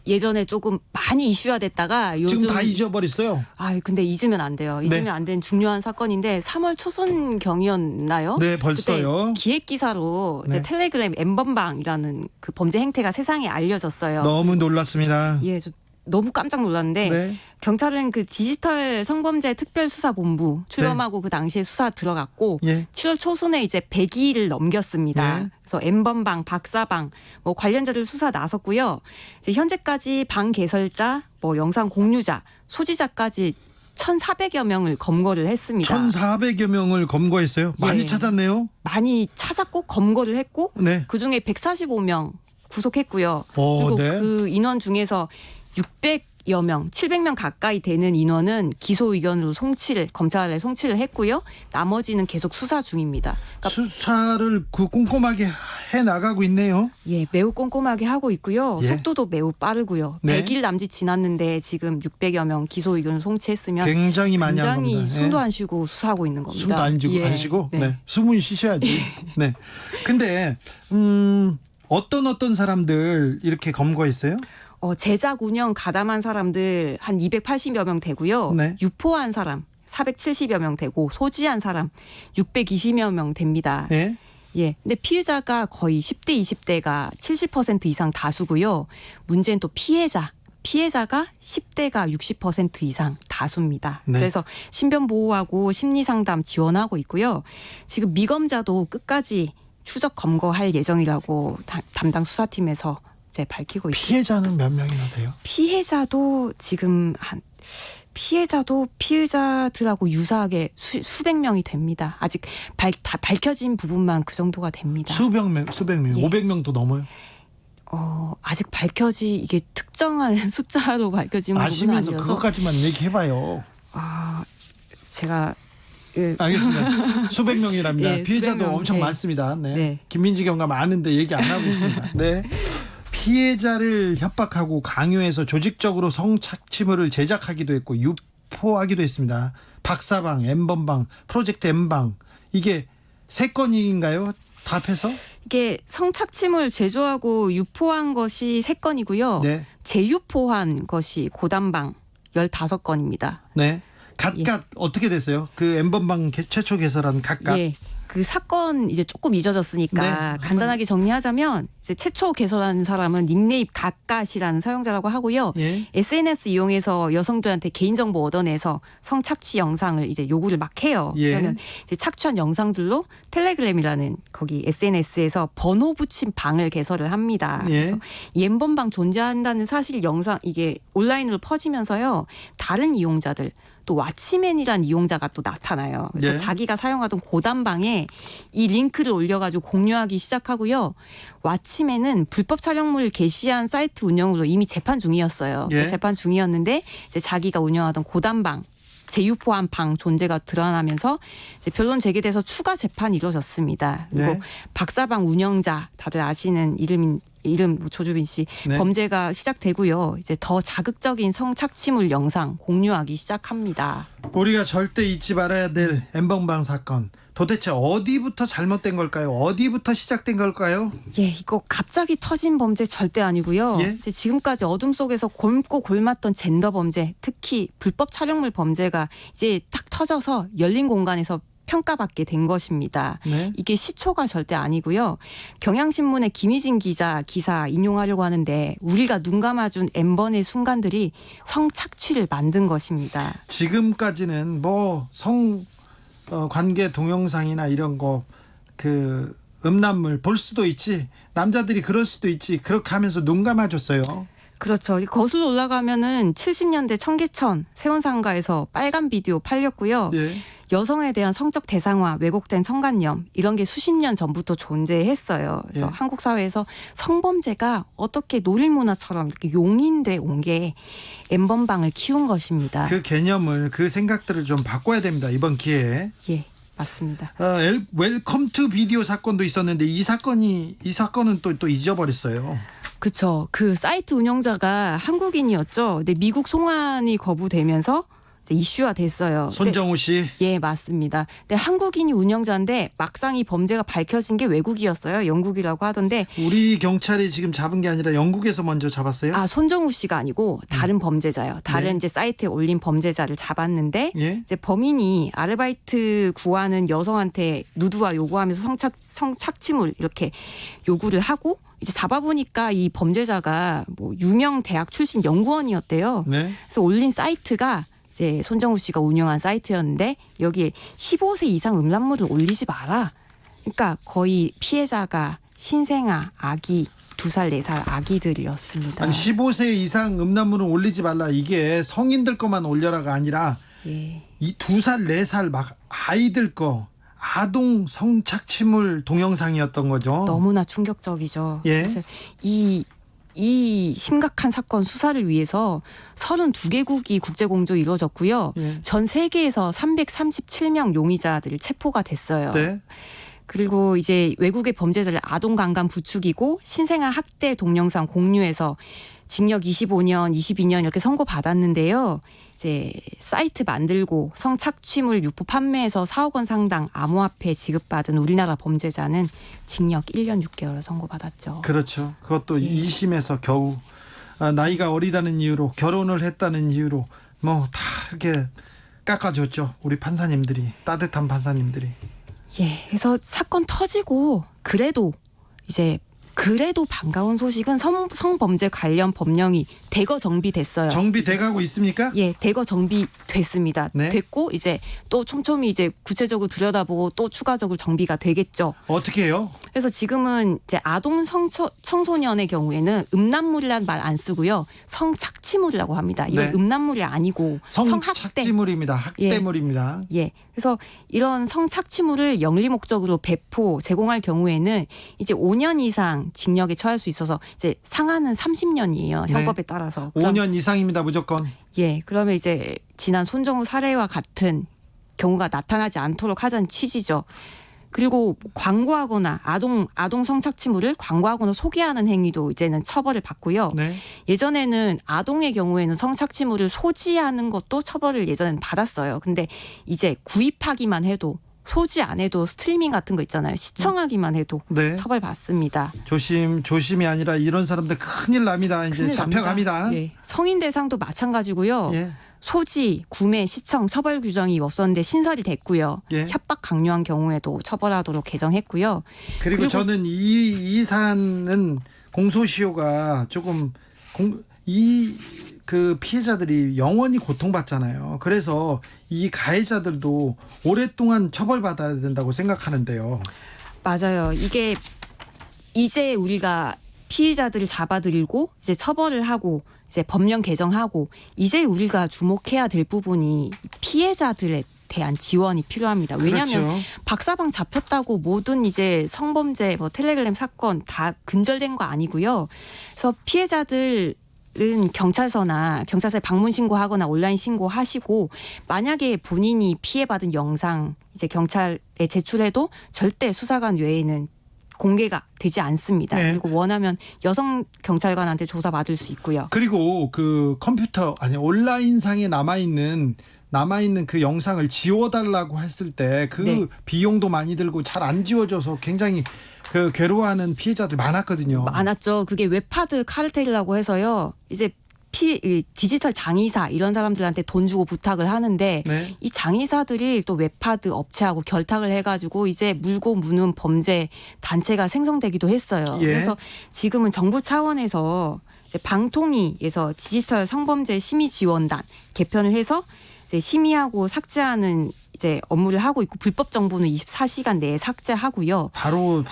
Speaker 6: 예전에 조금 많이 이슈화 됐다가 요즘
Speaker 2: 지금 다 잊어버렸어요.
Speaker 6: 근데 잊으면 안 돼요. 잊으면 안 되는 중요한 사건인데 3월 초순경이었나요?
Speaker 2: 네, 벌써요.
Speaker 6: 그때 기획 기사로
Speaker 2: 네.
Speaker 6: 이제 텔레그램 N번방이라는 그 범죄 행태가 세상에 알려졌어요.
Speaker 2: 너무 놀랐습니다.
Speaker 6: 예, 너무 깜짝 놀랐는데
Speaker 2: 네.
Speaker 6: 경찰은 그 디지털 성범죄 특별수사본부 출범하고 그 당시에 수사 들어갔고
Speaker 2: 예.
Speaker 6: 7월 초순에 이제 100일을 넘겼습니다.
Speaker 2: 네.
Speaker 6: 그래서 N번방, 박사방 뭐 관련자들 수사 나섰고요. 이제 현재까지 방 개설자, 뭐 영상 공유자, 소지자까지 1,400여 명을 검거를 했습니다.
Speaker 2: 1,400여 명을 검거했어요. 많이
Speaker 6: 예.
Speaker 2: 찾았네요.
Speaker 6: 많이 찾았고 검거를 했고
Speaker 2: 네.
Speaker 6: 그중에 145명 구속했고요.
Speaker 2: 오,
Speaker 6: 그리고
Speaker 2: 네.
Speaker 6: 그 인원 중에서 600여 명, 700명 가까이 되는 인원은 기소 의견으로 검찰에 송치를 했고요. 나머지는 계속 수사 중입니다. 그러니까
Speaker 2: 수사를 꼼꼼하게 해 나가고 있네요.
Speaker 6: 예, 매우 꼼꼼하게 하고 있고요.
Speaker 2: 예.
Speaker 6: 속도도 매우 빠르고요.
Speaker 2: 네.
Speaker 6: 100일 남짓 지났는데 지금 600여 명 기소 의견을 송치했으면
Speaker 2: 굉장히 많이 한
Speaker 6: 굉장히
Speaker 2: 겁니다.
Speaker 6: 숨도 안 쉬고 수사하고 있는 겁니다.
Speaker 2: 숨도 안
Speaker 6: 예.
Speaker 2: 쉬고
Speaker 6: 네.
Speaker 2: 네. 숨은 쉬셔야지. 네. 근데 어떤 사람들 이렇게 검거했어요?
Speaker 6: 제작 운영 가담한 사람들 한 280여 명 되고요.
Speaker 2: 네.
Speaker 6: 유포한 사람 470여 명 되고 소지한 사람 620여 명 됩니다.
Speaker 2: 네.
Speaker 6: 예. 근데 피해자가 거의 10대, 20대가 70% 이상 다수고요. 문제는 또 피해자가 10대가 60% 이상 다수입니다.
Speaker 2: 네.
Speaker 6: 그래서 신변 보호하고 심리 상담 지원하고 있고요. 지금 미검자도 끝까지 추적 검거할 예정이라고 담당 수사팀에서 이제 밝히고 있습니다.
Speaker 2: 피해자는 몇 명이나 돼요?
Speaker 6: 피해자도 지금 피해자들하고 유사하게 수백 명이 됩니다. 아직 다 밝혀진 부분만 그 정도가 됩니다.
Speaker 2: 수백 명,
Speaker 6: 예.
Speaker 2: 500명도 넘어요.
Speaker 6: 아직 이게 특정한 숫자로 밝혀진 부분은
Speaker 2: 아시면서
Speaker 6: 아니어서
Speaker 2: 그것까지만 얘기해봐요.
Speaker 6: 제가
Speaker 2: 알겠습니다. 수백 명이랍니다.
Speaker 6: 예,
Speaker 2: 피해자도
Speaker 6: 수백 명.
Speaker 2: 엄청
Speaker 6: 네.
Speaker 2: 많습니다. 네.
Speaker 6: 네.
Speaker 2: 김민지 경감 아는데 얘기 안 하고 있습니다. 네. 피해자를 협박하고 강요해서 조직적으로 성착취물을 제작하기도 했고 유포하기도 했습니다. 박사방, N번방, 프로젝트 N방 이게 3건인가요? 다 합해서?
Speaker 6: 이게 성착취물 제조하고 유포한 것이 3건이고요.
Speaker 2: 네.
Speaker 6: 재유포한 것이 고담방 15건입니다.
Speaker 2: 네. 각각 어떻게 됐어요? 그 N번방 최초 개설한 각각.
Speaker 6: 예. 그 사건 이제 조금 잊어졌으니까
Speaker 2: 네.
Speaker 6: 간단하게 정리하자면 이제 최초 개설한 사람은 닉네임 갓갓이라는 사용자라고 하고요.
Speaker 2: 예.
Speaker 6: SNS 이용해서 여성들한테 개인정보 얻어내서 성착취 영상을 이제 요구를 막 해요.
Speaker 2: 예.
Speaker 6: 그러면 이제 착취한 영상들로 텔레그램이라는 거기 SNS에서 번호 붙인 방을 개설을 합니다.
Speaker 2: 예.
Speaker 6: 그래서 이 N번방 존재한다는 사실 영상 이게 온라인으로 퍼지면서요. 다른 이용자들 또 왓치맨이란 이용자가 또 나타나요. 그래서
Speaker 2: 예.
Speaker 6: 자기가 사용하던 고담방에 이 링크를 올려가지고 공유하기 시작하고요. 왓치맨은 불법 촬영물을 게시한 사이트 운영으로 이미 재판 중이었어요.
Speaker 2: 예.
Speaker 6: 재판 중이었는데 이제 자기가 운영하던 고담방 재유포한 방 존재가 드러나면서 이제 변론 제기돼서 추가 재판이 이루어졌습니다. 그리고
Speaker 2: 네.
Speaker 6: 박사방 운영자 다들 아시는 이름 조주빈 씨
Speaker 2: 네.
Speaker 6: 범죄가 시작되고요. 이제 더 자극적인 성착취물 영상 공유하기 시작합니다.
Speaker 2: 우리가 절대 잊지 말아야 될 N번방 사건. 도대체 어디부터 잘못된 걸까요? 어디부터 시작된 걸까요?
Speaker 6: 예, 이거 갑자기 터진 범죄 절대 아니고요.
Speaker 2: 예?
Speaker 6: 이제 지금까지 어둠 속에서 곪고 골맞던 젠더 범죄, 특히 불법 촬영물 범죄가 이제 딱 터져서 열린 공간에서 평가받게 된 것입니다.
Speaker 2: 네.
Speaker 6: 이게 시초가 절대 아니고요. 경향신문의 김희진 기자 기사 인용하려고 하는데 우리가 눈 감아준 N번의 순간들이 성착취를 만든 것입니다.
Speaker 2: 지금까지는 뭐 관계 동영상이나 이런 거 그 음란물 볼 수도 있지, 남자들이 그럴 수도 있지, 그렇게 하면서 눈 감아줬어요.
Speaker 6: 그렇죠. 거슬러 올라가면은 70년대 청계천 세운상가에서 빨간 비디오 팔렸고요.
Speaker 2: 예.
Speaker 6: 여성에 대한 성적 대상화, 왜곡된 성관념 이런 게 수십 년 전부터 존재했어요. 그래서
Speaker 2: 예.
Speaker 6: 한국 사회에서 성범죄가 어떻게 놀이문화처럼 이렇게 용인돼 온 게 N번방을 키운 것입니다.
Speaker 2: 그 개념을, 그 생각들을 좀 바꿔야 됩니다. 이번 기회에.
Speaker 6: 예, 맞습니다.
Speaker 2: 웰컴 투 비디오 사건도 있었는데 이 사건은 또 잊어버렸어요.
Speaker 6: 그렇죠. 그 사이트 운영자가 한국인이었죠. 근데 미국 송환이 거부되면서 이제 이슈화 됐어요.
Speaker 2: 손정우 씨.
Speaker 6: 예, 맞습니다. 근데 한국인이 운영자인데 막상 이 범죄가 밝혀진 게 외국이었어요. 영국이라고 하던데
Speaker 2: 우리 경찰이 지금 잡은 게 아니라 영국에서 먼저 잡았어요?
Speaker 6: 손정우 씨가 아니고 다른 범죄자요. 다른
Speaker 2: 네.
Speaker 6: 이제 사이트에 올린 범죄자를 잡았는데
Speaker 2: 예.
Speaker 6: 이제 범인이 아르바이트 구하는 여성한테 누드화 요구하면서 성착취물 이렇게 요구를 하고 이제 잡아보니까 이 범죄자가 뭐 유명 대학 출신 연구원이었대요.
Speaker 2: 네.
Speaker 6: 그래서 올린 사이트가 이제 손정우 씨가 운영한 사이트였는데 여기에 15세 이상 음란물을 올리지 마라. 그러니까 거의 피해자가 신생아, 아기 2살, 4살 아기들이었습니다.
Speaker 2: 아니 15세 이상 음란물은 올리지 말라. 이게 성인들 것만 올려라가 아니라
Speaker 6: 예.
Speaker 2: 이 2살, 4살 막 아이들 거 아동 성착취물 동영상이었던 거죠.
Speaker 6: 너무나 충격적이죠.
Speaker 2: 예.
Speaker 6: 그래서 이 심각한 사건 수사를 위해서 32개국이 국제공조 이루어졌고요.
Speaker 2: 예.
Speaker 6: 전 세계에서 337명 용의자들이 체포가 됐어요.
Speaker 2: 네.
Speaker 6: 그리고 이제 외국의 범죄자를 아동 강간 부추기고 신생아 학대 동영상 공유해서 징역 25년, 22년 이렇게 선고받았는데요. 이제 사이트 만들고 성착취물 유포 판매해서 4억 원 상당 암호화폐 지급받은 우리나라 범죄자는 징역 1년 6개월을 선고받았죠.
Speaker 2: 그렇죠. 그것도
Speaker 6: 예.
Speaker 2: 2심에서 겨우 나이가 어리다는 이유로 결혼을 했다는 이유로 뭐 다 이렇게 깎아줬죠. 우리 판사님들이 따뜻한 판사님들이.
Speaker 6: 예, 그래서 사건 터지고 그래도 반가운 소식은 성범죄 관련 법령이 대거 정비됐어요.
Speaker 2: 정비돼가고 있습니까?
Speaker 6: 예, 대거 정비됐습니다.
Speaker 2: 네.
Speaker 6: 됐고 이제 또 촘촘히 이제 구체적으로 들여다보고 또 추가적으로 정비가 되겠죠.
Speaker 2: 어떻게 해요?
Speaker 6: 그래서 지금은 이제 아동 청소년의 경우에는 음란물이라는 말 안 쓰고요. 성착취물이라고 합니다. 이건
Speaker 2: 네.
Speaker 6: 음란물이 아니고 성학대.
Speaker 2: 성착취물입니다. 학대물입니다.
Speaker 6: 예. 그래서 이런 성착취물을 영리 목적으로 제공할 경우에는 이제 5년 이상 징역에 처할 수 있어서 이제 상한은 30년이에요.
Speaker 2: 네.
Speaker 6: 형법에 따라서.
Speaker 2: 5년 이상입니다. 무조건.
Speaker 6: 예. 그러면 이제 지난 손정우 사례와 같은 경우가 나타나지 않도록 하자는 취지죠. 그리고 광고하거나 아동 성착취물을 광고하거나 소개하는 행위도 이제는 처벌을 받고요.
Speaker 2: 네.
Speaker 6: 예전에는 아동의 경우에는 성착취물을 소지하는 것도 처벌을 예전에는 받았어요. 근데 이제 구입하기만 해도 소지 안 해도 스트리밍 같은 거 있잖아요. 시청하기만 해도
Speaker 2: 네.
Speaker 6: 처벌받습니다.
Speaker 2: 조심이 아니라 이런 사람들 큰일 납니다. 이제
Speaker 6: 큰일
Speaker 2: 잡혀갑니다.
Speaker 6: 납니다. 예. 성인 대상도 마찬가지고요.
Speaker 2: 예.
Speaker 6: 소지, 구매, 시청, 처벌 규정이 없었는데 신설이 됐고요.
Speaker 2: 예.
Speaker 6: 협박 강요한 경우에도 처벌하도록 개정했고요.
Speaker 2: 그리고 저는 이 사안은 공소시효가 조금 그 피해자들이 영원히 고통받잖아요. 그래서 이 가해자들도 오랫동안 처벌받아야 된다고 생각하는데요.
Speaker 6: 맞아요. 이게 이제 우리가 피해자들을 잡아들이고 이제 처벌을 하고 이제 법령 개정하고 이제 우리가 주목해야 될 부분이 피해자들에 대한 지원이 필요합니다. 왜냐하면
Speaker 2: 그렇죠.
Speaker 6: 박사방 잡혔다고 모든 이제 성범죄 텔레그램 사건 다 근절된 거 아니고요. 그래서 피해자들은 경찰서에 방문 신고하거나 온라인 신고하시고 만약에 본인이 피해받은 영상 이제 경찰에 제출해도 절대 수사관 외에는 공개가 되지 않습니다.
Speaker 2: 네.
Speaker 6: 그리고 원하면 여성 경찰관한테 조사받을 수 있고요.
Speaker 2: 그리고 그 온라인상에 남아있는 그 영상을 지워달라고 했을 때 그
Speaker 6: 네.
Speaker 2: 비용도 많이 들고 잘 안 지워져서 굉장히 그 괴로워하는 피해자들 많았거든요.
Speaker 6: 많았죠. 그게 웹하드 카르텔이라고 해서요. 이제 디지털 장의사 이런 사람들한테 돈 주고 부탁을 하는데
Speaker 2: 네.
Speaker 6: 이 장의사들이 또 웹하드 업체하고 결탁을 해가지고 이제 물고 무는 범죄 단체가 생성되기도 했어요.
Speaker 2: 예.
Speaker 6: 그래서 지금은 정부 차원에서 이제 방통위에서 디지털 성범죄 심의 지원단 개편을 해서 이제 심의하고 삭제하는 이제 업무를 하고 있고 불법 정보는 24시간 내에 삭제하고요.
Speaker 2: 바로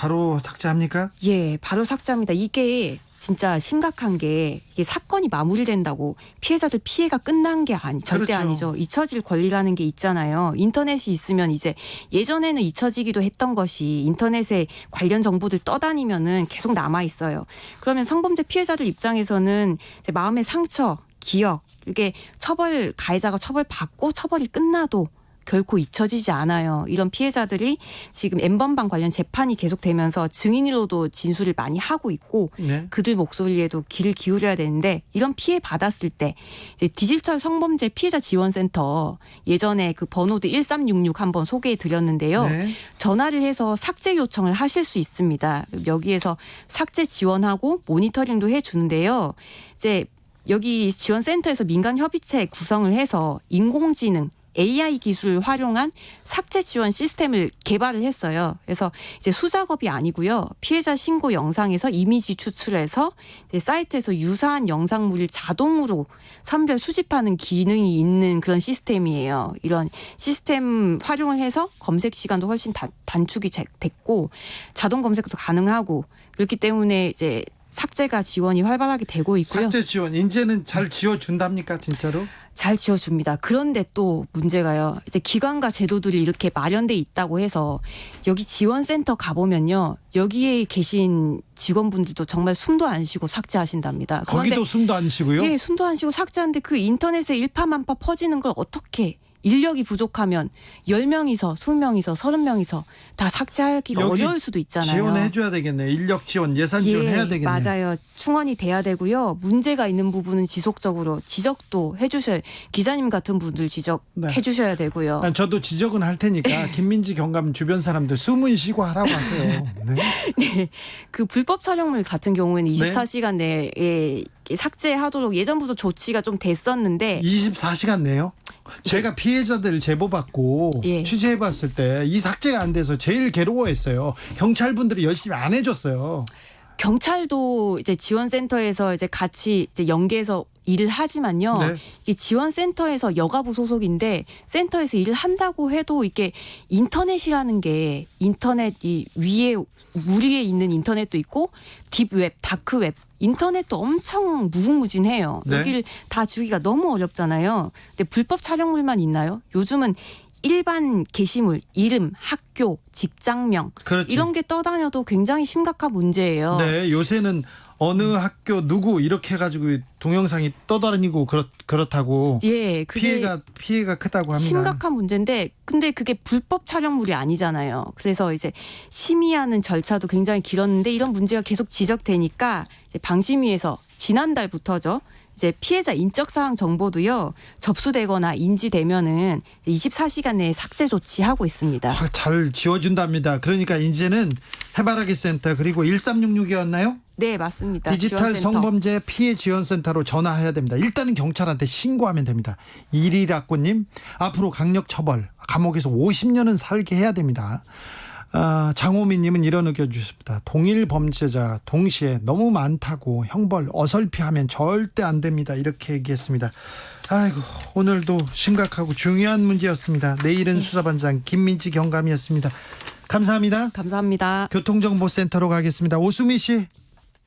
Speaker 2: 삭제합니까?
Speaker 6: 예, 바로 삭제합니다. 이게 진짜 심각한 게 이게 사건이 마무리된다고 피해자들 피해가 끝난 게 절대
Speaker 2: 그렇죠.
Speaker 6: 아니죠. 잊혀질 권리라는 게 있잖아요. 인터넷이 있으면 이제 예전에는 잊혀지기도 했던 것이 인터넷에 관련 정보들 떠다니면은 계속 남아 있어요. 그러면 성범죄 피해자들 입장에서는 이제 마음의 상처, 기억 이게 가해자가 처벌받고 처벌이 끝나도 결코 잊혀지지 않아요. 이런 피해자들이 지금 N번방 관련 재판이 계속되면서 증인으로도 진술을 많이 하고 있고
Speaker 2: 네.
Speaker 6: 그들 목소리에도 귀를 기울여야 되는데 이런 피해 받았을 때 이제 디지털 성범죄 피해자 지원센터 예전에 그 번호도 1366 한번 소개해 드렸는데요.
Speaker 2: 네.
Speaker 6: 전화를 해서 삭제 요청을 하실 수 있습니다. 여기에서 삭제 지원하고 모니터링도 해주는데요. 이제 여기 지원센터에서 민간협의체 구성을 해서 인공지능 AI 기술을 활용한 삭제 지원 시스템을 개발을 했어요. 그래서 이제 수작업이 아니고요. 피해자 신고 영상에서 이미지 추출해서 이제 사이트에서 유사한 영상물을 자동으로 선별 수집하는 기능이 있는 그런 시스템이에요. 이런 시스템 활용을 해서 검색 시간도 훨씬 단축이 됐고 자동 검색도 가능하고 그렇기 때문에 이제 삭제가 지원이 활발하게 되고 있고요.
Speaker 2: 삭제 지원 이제는 잘 지워준답니까 진짜로?
Speaker 6: 잘 지어줍니다. 그런데 또 문제가요. 이제 기관과 제도들이 이렇게 마련돼 있다고 해서 여기 지원센터 가보면요. 여기에 계신 직원분들도 정말 숨도 안 쉬고 삭제하신답니다.
Speaker 2: 거기도 숨도 안 쉬고요?
Speaker 6: 예, 숨도 안 쉬고 삭제하는데 그 인터넷에 일파만파 퍼지는 걸 어떻게 인력이 부족하면 10명이서 20명이서 30명이서 다 삭제하기가
Speaker 2: 여기
Speaker 6: 어려울 수도 있잖아요.
Speaker 2: 지원해 줘야 되겠네. 인력 지원, 예산 지원해야 되겠네.
Speaker 6: 맞아요. 충원이 돼야 되고요. 문제가 있는 부분은 지속적으로 지적도 해주셔야 기자님 같은 분들 지적해 주셔야 되고요.
Speaker 2: 아니, 저도 지적은 할 테니까 김민지 경감 주변 사람들 숨은 쉬고 하라고 하세요. 네.
Speaker 6: 네. 그 불법 촬영물 같은 경우에는 24시간 내에 삭제하도록 예전부터 조치가 좀 됐었는데
Speaker 2: 24시간 내요? 제가 피해자들 제보 받고
Speaker 6: 예.
Speaker 2: 취재해봤을 때 이 삭제가 안 돼서 제일 괴로워했어요. 경찰분들이 열심히 안 해줬어요.
Speaker 6: 경찰도 이제 지원센터에서 이제 같이 이제 연계해서 일을 하지만요.
Speaker 2: 네.
Speaker 6: 이게 지원센터에서 여가부 소속인데 센터에서 일을 한다고 해도 이게 인터넷이라는 게 인터넷 이 위에 물 위에 있는 인터넷도 있고 딥웹, 다크웹 인터넷도 엄청 무궁무진해요.
Speaker 2: 네.
Speaker 6: 여기를 다 주기가 너무 어렵잖아요. 근데 불법 촬영물만 있나요? 요즘은 일반 게시물, 이름, 학교, 직장명
Speaker 2: 그렇지.
Speaker 6: 이런 게 떠다녀도 굉장히 심각한 문제예요.
Speaker 2: 네, 요새는 어느 학교 누구 이렇게 해가지고 동영상이 떠다니고 그렇다고
Speaker 6: 예, 그게
Speaker 2: 피해가 크다고 합니다.
Speaker 6: 심각한 문제인데 근데 그게 불법 촬영물이 아니잖아요. 그래서 이제 심의하는 절차도 굉장히 길었는데 이런 문제가 계속 지적되니까 이제 방심위에서 지난달부터죠. 이제 피해자 인적사항 정보도요. 접수되거나 인지되면은 24시간 내에 삭제 조치하고 있습니다.
Speaker 2: 잘 지워준답니다. 그러니까 이제는 해바라기 센터 그리고 1366이었나요?
Speaker 6: 네, 맞습니다.
Speaker 2: 디지털
Speaker 6: 지원센터.
Speaker 2: 성범죄 피해 지원센터로 전화해야 됩니다. 일단은 경찰한테 신고하면 됩니다. 이리라꾸님 앞으로 강력 처벌 감옥에서 50년은 살게 해야 됩니다. 장호민님은 이런 의견 주셨습니다. 동일 범죄자 동시에 너무 많다고 형벌 어설피하면 절대 안 됩니다. 이렇게 얘기했습니다. 아이고 오늘도 심각하고 중요한 문제였습니다. 내일은 수사반장 김민지 경감이었습니다. 감사합니다.
Speaker 6: 감사합니다.
Speaker 2: 교통정보센터로 가겠습니다. 오수미 씨.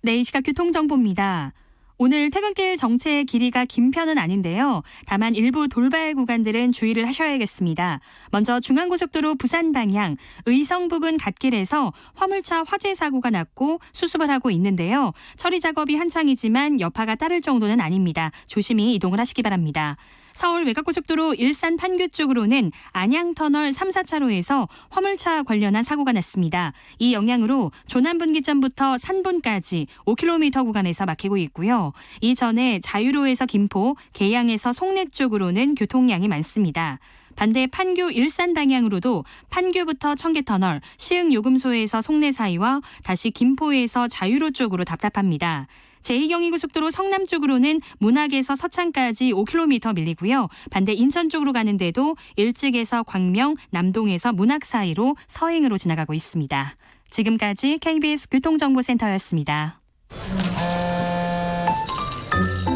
Speaker 7: 네, 이 시각 교통정보입니다. 오늘 퇴근길 정체의 길이가 긴 편은 아닌데요. 다만 일부 돌발 구간들은 주의를 하셔야겠습니다. 먼저 중앙고속도로 부산 방향 의성 부근 갓길에서 화물차 화재 사고가 났고 수습을 하고 있는데요. 처리 작업이 한창이지만 여파가 따를 정도는 아닙니다. 조심히 이동을 하시기 바랍니다. 서울 외곽고속도로 일산 판교 쪽으로는 안양터널 3, 4차로에서 화물차 관련한 사고가 났습니다. 이 영향으로 조남분기점부터 산분까지 5km 구간에서 막히고 있고요. 이전에 자유로에서 김포, 계양에서 송내 쪽으로는 교통량이 많습니다. 반대 판교 일산 방향으로도 판교부터 청계터널, 시흥요금소에서 송내 사이와 다시 김포에서 자유로 쪽으로 답답합니다. 제2경의고속도로 성남 쪽으로는 문학에서 서창까지 5km 밀리고요. 반대 인천 쪽으로 가는데도 일찍에서 광명, 남동에서 문학 사이로 서행으로 지나가고 있습니다. 지금까지 KBS 교통정보센터였습니다.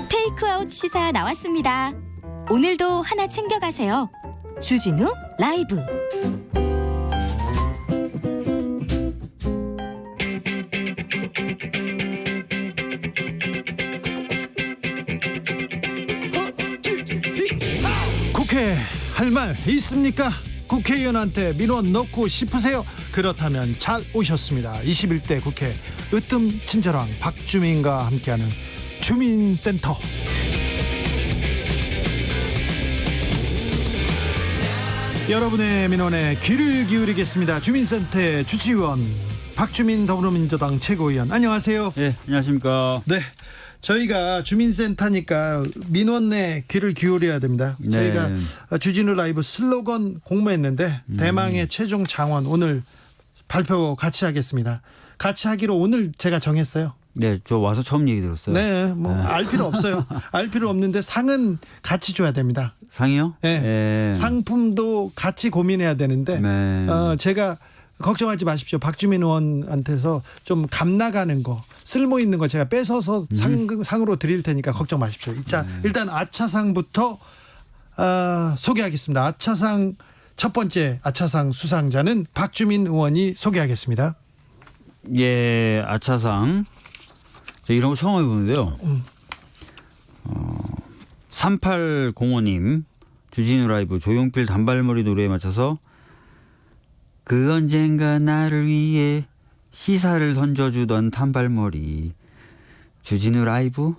Speaker 8: 테이크아웃 시사 나왔습니다. 오늘도 하나 챙겨가세요. 주진우 라이브.
Speaker 2: 국회 할 말 있습니까? 국회의원한테 민원 넣고 싶으세요? 그렇다면 잘 오셨습니다. 21대 국회 으뜸 친절왕 박주민과 함께하는 주민센터. 여러분의 민원에 귀를 기울이겠습니다. 주민센터 주치의원 박주민 더불어민주당 최고위원 안녕하세요.
Speaker 9: 네, 안녕하십니까.
Speaker 2: 네, 저희가 주민센터니까 민원에 귀를 기울여야 됩니다.
Speaker 9: 네.
Speaker 2: 저희가 주진우 라이브 슬로건 공모했는데 대망의 최종 장원 오늘 발표 같이 하겠습니다. 같이 하기로 오늘 제가 정했어요.
Speaker 9: 네, 저 와서 처음 얘기 들었어요.
Speaker 2: 네, 뭐 알 필요 없어요. 알 필요 없는데 상은 같이 줘야 됩니다.
Speaker 9: 상이요?
Speaker 2: 네.
Speaker 9: 네.
Speaker 2: 상품도 같이 고민해야 되는데
Speaker 9: 네.
Speaker 2: 제가 걱정하지 마십시오. 박주민 의원한테서 좀 값나가는 거 쓸모 있는 거 제가 뺏어서 상으로 드릴 테니까 걱정 마십시오. 자, 일단 아차상부터 소개하겠습니다. 아차상 첫 번째 아차상 수상자는 박주민 의원이 소개하겠습니다.
Speaker 9: 예, 아차상. 저 이런 거 처음 해보는데요. 3805님 주진우 라이브 조용필 단발머리 노래에 맞춰서 그 언젠가 나를 위해 시사를 던져주던 단발머리 주진우 라이브.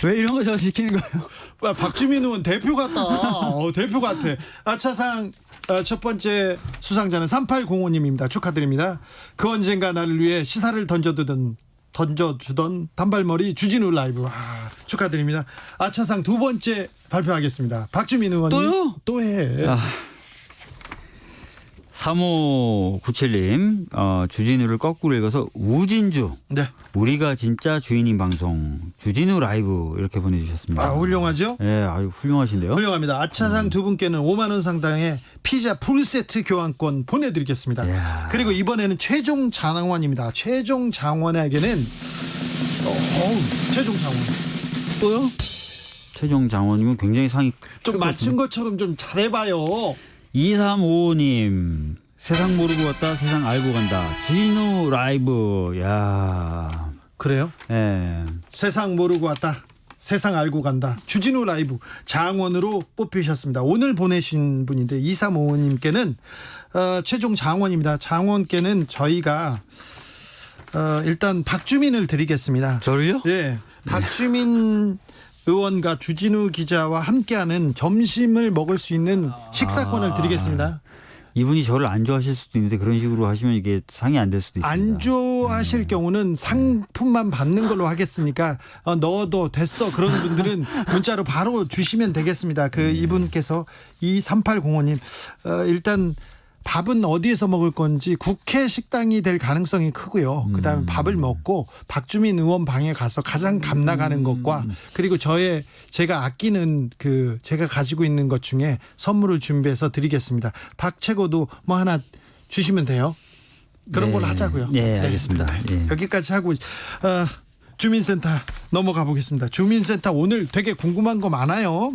Speaker 9: 왜 이런 거 저 시키는 거예요?
Speaker 2: 박주민 의원 대표 같다. 대표 같아. 아차상 첫 번째 수상자는 3805님입니다. 축하드립니다. 그 언젠가 나를 위해 시사를 던져주던 단발머리 주진우 라이브. 축하드립니다. 아차상 두 번째 발표하겠습니다. 박주민 의원님.
Speaker 9: 또요?
Speaker 2: 또 해.
Speaker 9: 3597님 주진우를 거꾸로 읽어서 우진주.
Speaker 2: 네.
Speaker 9: 우리가 진짜 주인인 방송 주진우 라이브 이렇게 보내주셨습니다.
Speaker 2: 훌륭하죠?
Speaker 9: 네, 아유 훌륭하신데요.
Speaker 2: 훌륭합니다. 아차상 두 분께는 5만 원 상당의 피자 풀세트 교환권 보내드리겠습니다.
Speaker 9: 이야.
Speaker 2: 그리고 이번에는 최종 장원입니다. 최종 장원에게는 최종 장원.
Speaker 9: 또요? 최종 장원이면 굉장히 상이
Speaker 2: 좀 맞춘 것처럼 좀 잘해봐요.
Speaker 9: 2355님 세상 모르고 왔다 세상 알고 간다 주진우 라이브. 야
Speaker 2: 그래요?
Speaker 9: 예.
Speaker 2: 세상 모르고 왔다 세상 알고 간다 주진우 라이브 장원으로 뽑히셨습니다. 오늘 보내신 분인데 2355님께는 최종 장원입니다. 장원께는 저희가 일단 박주민을 드리겠습니다.
Speaker 9: 저를요?
Speaker 2: 네, 박주민 의원과 주진우 기자와 함께하는 점심을 먹을 수 있는 식사권을 드리겠습니다.
Speaker 9: 이분이 저를 안 좋아하실 수도 있는데 그런 식으로 하시면 이게 상이 안 될 수도 있습니다.
Speaker 2: 안 좋아하실 경우는 상품만 받는 걸로 하겠으니까 넣어도 됐어 그런 분들은 문자로 바로 주시면 되겠습니다. 이분께서 3805님 일단 밥은 어디에서 먹을 건지 국회 식당이 될 가능성이 크고요. 그다음에 밥을 먹고 박주민 의원 방에 가서 가장 값 나가는 것과 그리고 제가 아끼는 제가 가지고 있는 것 중에 선물을 준비해서 드리겠습니다. 박 최고도 뭐 하나 주시면 돼요. 그런 걸로 하자고요.
Speaker 9: 네, 알겠습니다. 네.
Speaker 2: 여기까지 하고 주민센터 넘어가 보겠습니다. 주민센터 오늘 되게 궁금한 거 많아요.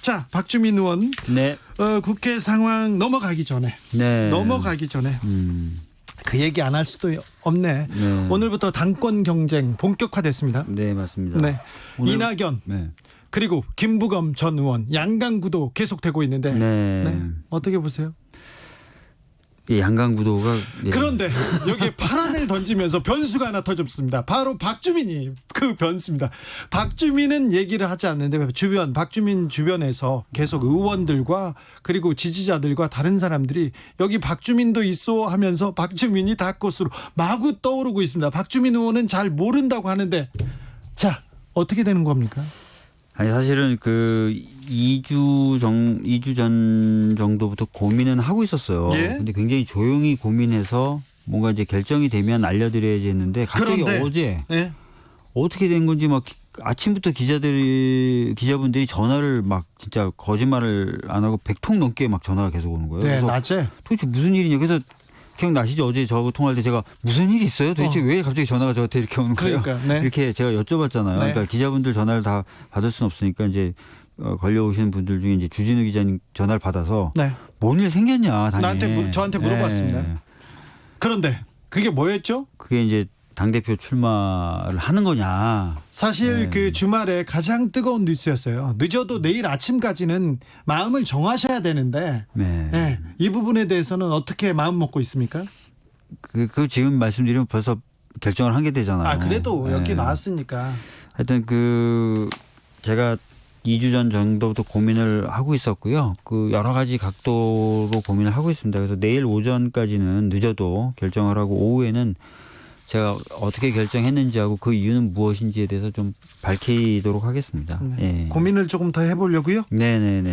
Speaker 2: 자, 박주민 의원.
Speaker 9: 네.
Speaker 2: 국회 상황 넘어가기 전에 그 얘기 안 할 수도 없네.
Speaker 9: 네.
Speaker 2: 오늘부터 당권 경쟁 본격화됐습니다.
Speaker 9: 네, 맞습니다.
Speaker 2: 네. 이낙연
Speaker 9: 네.
Speaker 2: 그리고 김부겸 전 의원 양강구도 계속되고 있는데
Speaker 9: 네.
Speaker 2: 어떻게 보세요?
Speaker 9: 예, 양강구도가
Speaker 2: 그런데 여기에 파란을 던지면서 변수가 하나 터졌습니다. 바로 박주민이 그 변수입니다. 박주민은 얘기를 하지 않는데 박주민 주변에서 계속 의원들과 그리고 지지자들과 다른 사람들이 여기 박주민도 있어 하면서 박주민이 닭것으로 마구 떠오르고 있습니다. 박주민 의원은 잘 모른다고 하는데 자, 어떻게 되는 겁니까?
Speaker 9: 아니 사실은 2주 전 정도부터 고민은 하고 있었어요.
Speaker 2: 예?
Speaker 9: 근데 굉장히 조용히 고민해서 뭔가 이제 결정이 되면 알려드려야지 했는데 갑자기 어제 어떻게 된 건지 막 아침부터 기자분들이 전화를 막 진짜 거짓말을 안 하고 100통 넘게 막 전화가 계속 오는 거예요.
Speaker 2: 네,
Speaker 9: 그래서
Speaker 2: 낮에
Speaker 9: 도대체 무슨 일이냐. 그래서 기억나시죠? 어제 저하고 통화할 때 제가 무슨 일이 있어요? 도대체 왜 갑자기 전화가 저한테 이렇게 오는 거예요?
Speaker 2: 그러니까, 네.
Speaker 9: 이렇게 제가 여쭤봤잖아요.
Speaker 2: 네.
Speaker 9: 그러니까 기자분들 전화를 다 받을 수는 없으니까 이제 걸려오시는 분들 중에 이제 주진우 기자님 전화를 받아서 뭔 일 생겼냐 당연히
Speaker 2: 저한테 물어봤습니다.
Speaker 9: 네.
Speaker 2: 그런데 그게 뭐였죠?
Speaker 9: 그게 이제 당대표 출마를 하는 거냐.
Speaker 2: 사실 그 주말에 가장 뜨거운 뉴스였어요. 늦어도 내일 아침까지는 마음을 정하셔야 되는데 이 부분에 대해서는 어떻게 마음 먹고 있습니까?
Speaker 9: 그 지금 말씀드리면 벌써 결정을 한 게 되잖아요.
Speaker 2: 그래도 여기 나왔으니까.
Speaker 9: 하여튼 제가 2주 전 정도부터 고민을 하고 있었고요. 그 여러 가지 각도로 고민을 하고 있습니다. 그래서 내일 오전까지는 늦어도 결정을 하고 오후에는 제가 어떻게 결정했는지하고 그 이유는 무엇인지에 대해서 좀 밝히도록 하겠습니다.
Speaker 2: 네.
Speaker 9: 예.
Speaker 2: 고민을 조금 더 해보려고요.
Speaker 9: 네네네.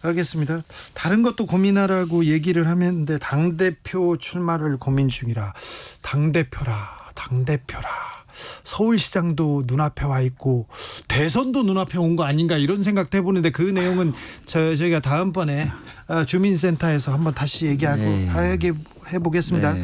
Speaker 2: 알겠습니다. 다른 것도 고민하라고 얘기를 하는데 당대표 출마를 고민 중이라. 당대표라. 서울시장도 눈앞에 와 있고 대선도 눈앞에 온 거 아닌가 이런 생각도 해보는데 그 내용은 저희가 다음번에 주민센터에서 한번 다시 얘기하고 해보겠습니다.
Speaker 9: 네.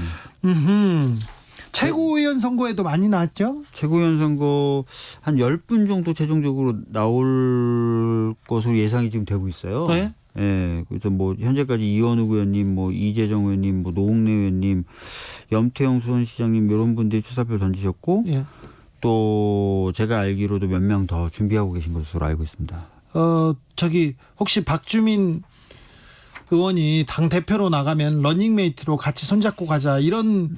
Speaker 2: 최고위원 선거에도 많이 나왔죠?
Speaker 9: 최고위원 선거 한 10분 정도 최종적으로 나올 것으로 예상이 지금 되고 있어요.
Speaker 2: 네.
Speaker 9: 예. 그래서 뭐 현재까지 이원욱 의원님, 뭐 이재정 의원님, 뭐 노웅래 의원님, 염태영 수원시장님 이런 분들이 출사표를 던지셨고
Speaker 2: 예.
Speaker 9: 또 제가 알기로도 몇 명 더 준비하고 계신 것으로 알고 있습니다.
Speaker 2: 혹시 박주민 의원이 당 대표로 나가면 러닝메이트로 같이 손잡고 가자 이런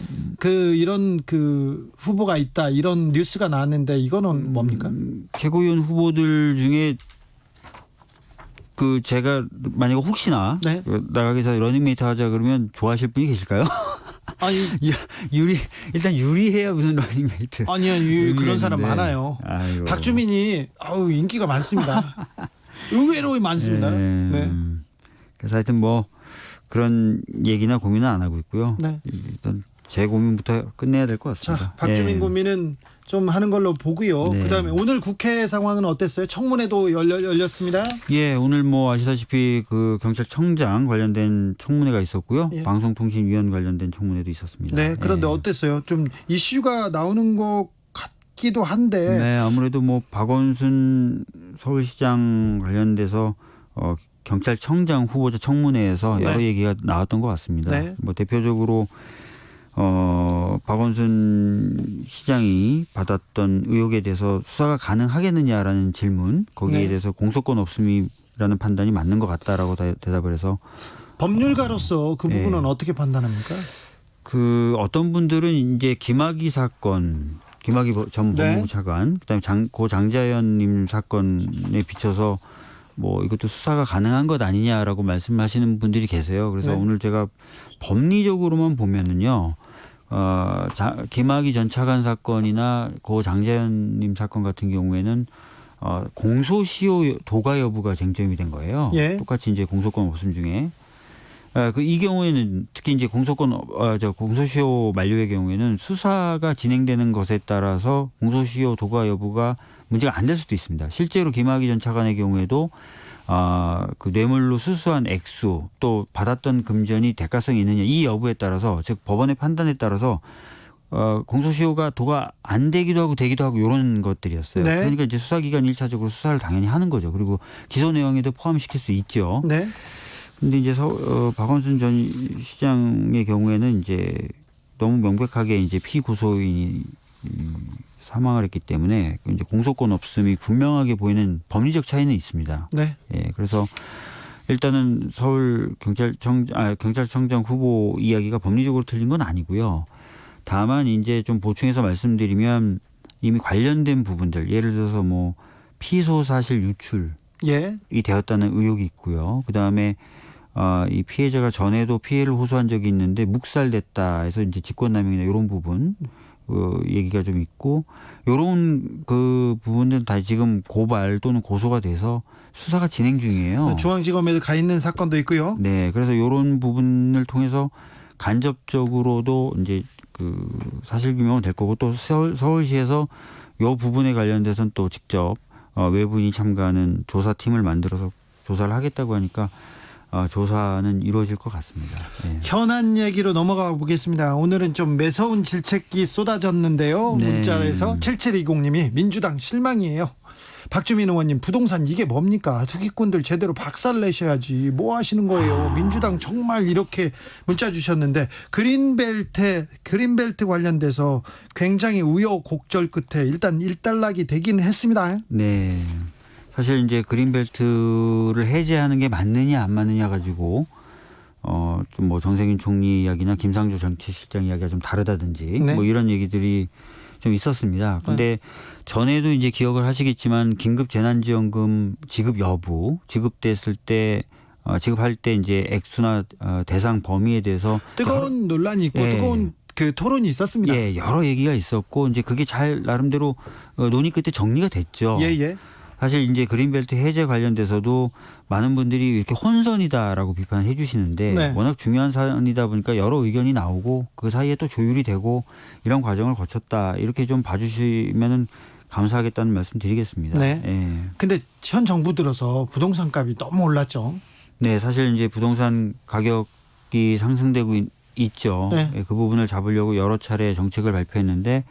Speaker 2: 후보가 있다 이런 뉴스가 나왔는데 이거는 뭡니까?
Speaker 9: 최고위원 후보들 중에 그 제가 만약에 혹시나
Speaker 2: 네.
Speaker 9: 나가기 위해서 러닝메이트 하자 그러면 좋아하실 분이 계실까요?
Speaker 2: 아니
Speaker 9: 일단 유리해야 무슨 러닝메이트.
Speaker 2: 아니요 그런 사람 많아요.
Speaker 9: 아이고.
Speaker 2: 박주민이 인기가 많습니다. 의외로 많습니다. 네.
Speaker 9: 그래서 하여튼 뭐 그런 얘기나 고민은 안 하고 있고요.
Speaker 2: 네.
Speaker 9: 일단 제 고민부터 끝내야 될 것 같습니다.
Speaker 2: 자, 박주민 고민은 좀 하는 걸로 보고요.
Speaker 9: 네.
Speaker 2: 그다음에 오늘 국회 상황은 어땠어요? 청문회도 열렸습니다.
Speaker 9: 예, 오늘 뭐 아시다시피 그 경찰청장 관련된 청문회가 있었고요.
Speaker 2: 예.
Speaker 9: 방송통신위원 관련된 청문회도 있었습니다.
Speaker 2: 네, 그런데
Speaker 9: 예.
Speaker 2: 어땠어요? 좀 이슈가 나오는 것 같기도 한데.
Speaker 9: 네, 아무래도 뭐 박원순 서울시장 관련돼서 경찰청장 후보자 청문회에서 여러
Speaker 2: 네.
Speaker 9: 얘기가 나왔던 것 같습니다.
Speaker 2: 네.
Speaker 9: 뭐 대표적으로 박원순 시장이 받았던 의혹에 대해서 수사가 가능하겠느냐라는 질문, 거기에
Speaker 2: 네.
Speaker 9: 대해서 공소권 없음이라는 판단이 맞는 것 같다라고 대답을 해서
Speaker 2: 법률가로서 그 부분은
Speaker 9: 네.
Speaker 2: 어떻게 판단합니까?
Speaker 9: 그 어떤 분들은 이제 김학의 사건, 김학의 전
Speaker 2: 네.
Speaker 9: 법무부 차관, 그다음에 고 장자연님 사건에 비춰서 뭐 이것도 수사가 가능한 것 아니냐라고 말씀하시는 분들이 계세요. 그래서
Speaker 2: 네.
Speaker 9: 오늘 제가 법리적으로만 보면은요, 김학의 전 차관 사건이나 고 장자연님 사건 같은 경우에는 공소시효 도가 여부가 쟁점이 된 거예요.
Speaker 2: 예.
Speaker 9: 똑같이 이제 공소권 없음 중에. 이 경우에는 특히 이제 공소시효 만료의 경우에는 수사가 진행되는 것에 따라서 공소시효 도가 여부가 문제가 안 될 수도 있습니다. 실제로 김학의 전 차관의 경우에도 그 뇌물로 수수한 액수 또 받았던 금전이 대가성이 있느냐 이 여부에 따라서 즉 법원의 판단에 따라서 공소시효가 도가 안 되기도 하고 되기도 하고 이런 것들이었어요.
Speaker 2: 네.
Speaker 9: 그러니까 이제 수사기관 1차적으로 수사를 당연히 하는 거죠. 그리고 기소 내용에도 포함시킬 수 있죠.
Speaker 2: 네.
Speaker 9: 근데 이제 박원순 전 시장의 경우에는 이제 너무 명백하게 이제 피고소인이 사망을 했기 때문에 이제 공소권 없음이 분명하게 보이는 법리적 차이는 있습니다.
Speaker 2: 네.
Speaker 9: 예, 그래서 일단은 서울 경찰청장 후보 이야기가 법리적으로 틀린 건 아니고요. 다만 이제 좀 보충해서 말씀드리면 이미 관련된 부분들, 예를 들어서 뭐 피소 사실 유출이
Speaker 2: 예.
Speaker 9: 되었다는 의혹이 있고요. 그 다음에 이 피해자가 전에도 피해를 호소한 적이 있는데 묵살됐다 해서 이제 직권남용이나 이런 부분. 얘기가 좀 있고 이런 그 부분들은 다 지금 고발 또는 고소가 돼서 수사가 진행 중이에요.
Speaker 2: 중앙지검에 가 있는 사건도 있고요.
Speaker 9: 네, 그래서 이런 부분을 통해서 간접적으로도 이제 그 사실규명은 될 거고 또 서울시에서 이 부분에 관련돼서는 또 직접 외부인이 참가하는 조사팀을 만들어서 조사를 하겠다고 하니까 조사는 이루어질 것 같습니다. 네.
Speaker 2: 현안 얘기로 넘어가 보겠습니다. 오늘은 좀 매서운 질책이 쏟아졌는데요.
Speaker 9: 네.
Speaker 2: 문자에서 7720님이 민주당 실망이에요. 박주민 의원님 부동산 이게 뭡니까? 투기꾼들 제대로 박살 내셔야지. 뭐 하시는 거예요? 민주당 정말 이렇게 문자 주셨는데 그린벨트 관련돼서 굉장히 우여곡절 끝에 일단 일단락이 되긴 했습니다.
Speaker 9: 네. 사실 이제 그린벨트를 해제하는 게 맞느냐 안 맞느냐 가지고 좀 뭐 정세균 총리 이야기나 김상조 정치실장 이야기가 좀 다르다든지
Speaker 2: 네.
Speaker 9: 뭐 이런 얘기들이 좀 있었습니다. 근데 전에도 이제 기억을 하시겠지만 긴급 재난지원금 지급 여부, 지급됐을 때 지급할 때 이제 액수나 대상 범위에 대해서
Speaker 2: 뜨거운 논란이 있고 뜨거운 그 토론이 있었습니다.
Speaker 9: 예, 여러 얘기가 있었고 이제 그게 잘 나름대로 논의 끝에 정리가 됐죠.
Speaker 2: 예.
Speaker 9: 사실 이제 그린벨트 해제 관련돼서도 많은 분들이 이렇게 혼선이다라고 비판해 주시는데
Speaker 2: 네.
Speaker 9: 워낙 중요한 사안이다 보니까 여러 의견이 나오고 그 사이에 또 조율이 되고 이런 과정을 거쳤다. 이렇게 좀 봐주시면은 감사하겠다는 말씀 드리겠습니다.
Speaker 2: 네.
Speaker 9: 예.
Speaker 2: 근데 현 정부 들어서 부동산 값이 너무 올랐죠.
Speaker 9: 네, 사실 이제 부동산 가격이 상승되고 있죠.
Speaker 2: 네.
Speaker 9: 예, 그 부분을 잡으려고 여러 차례 정책을 발표했는데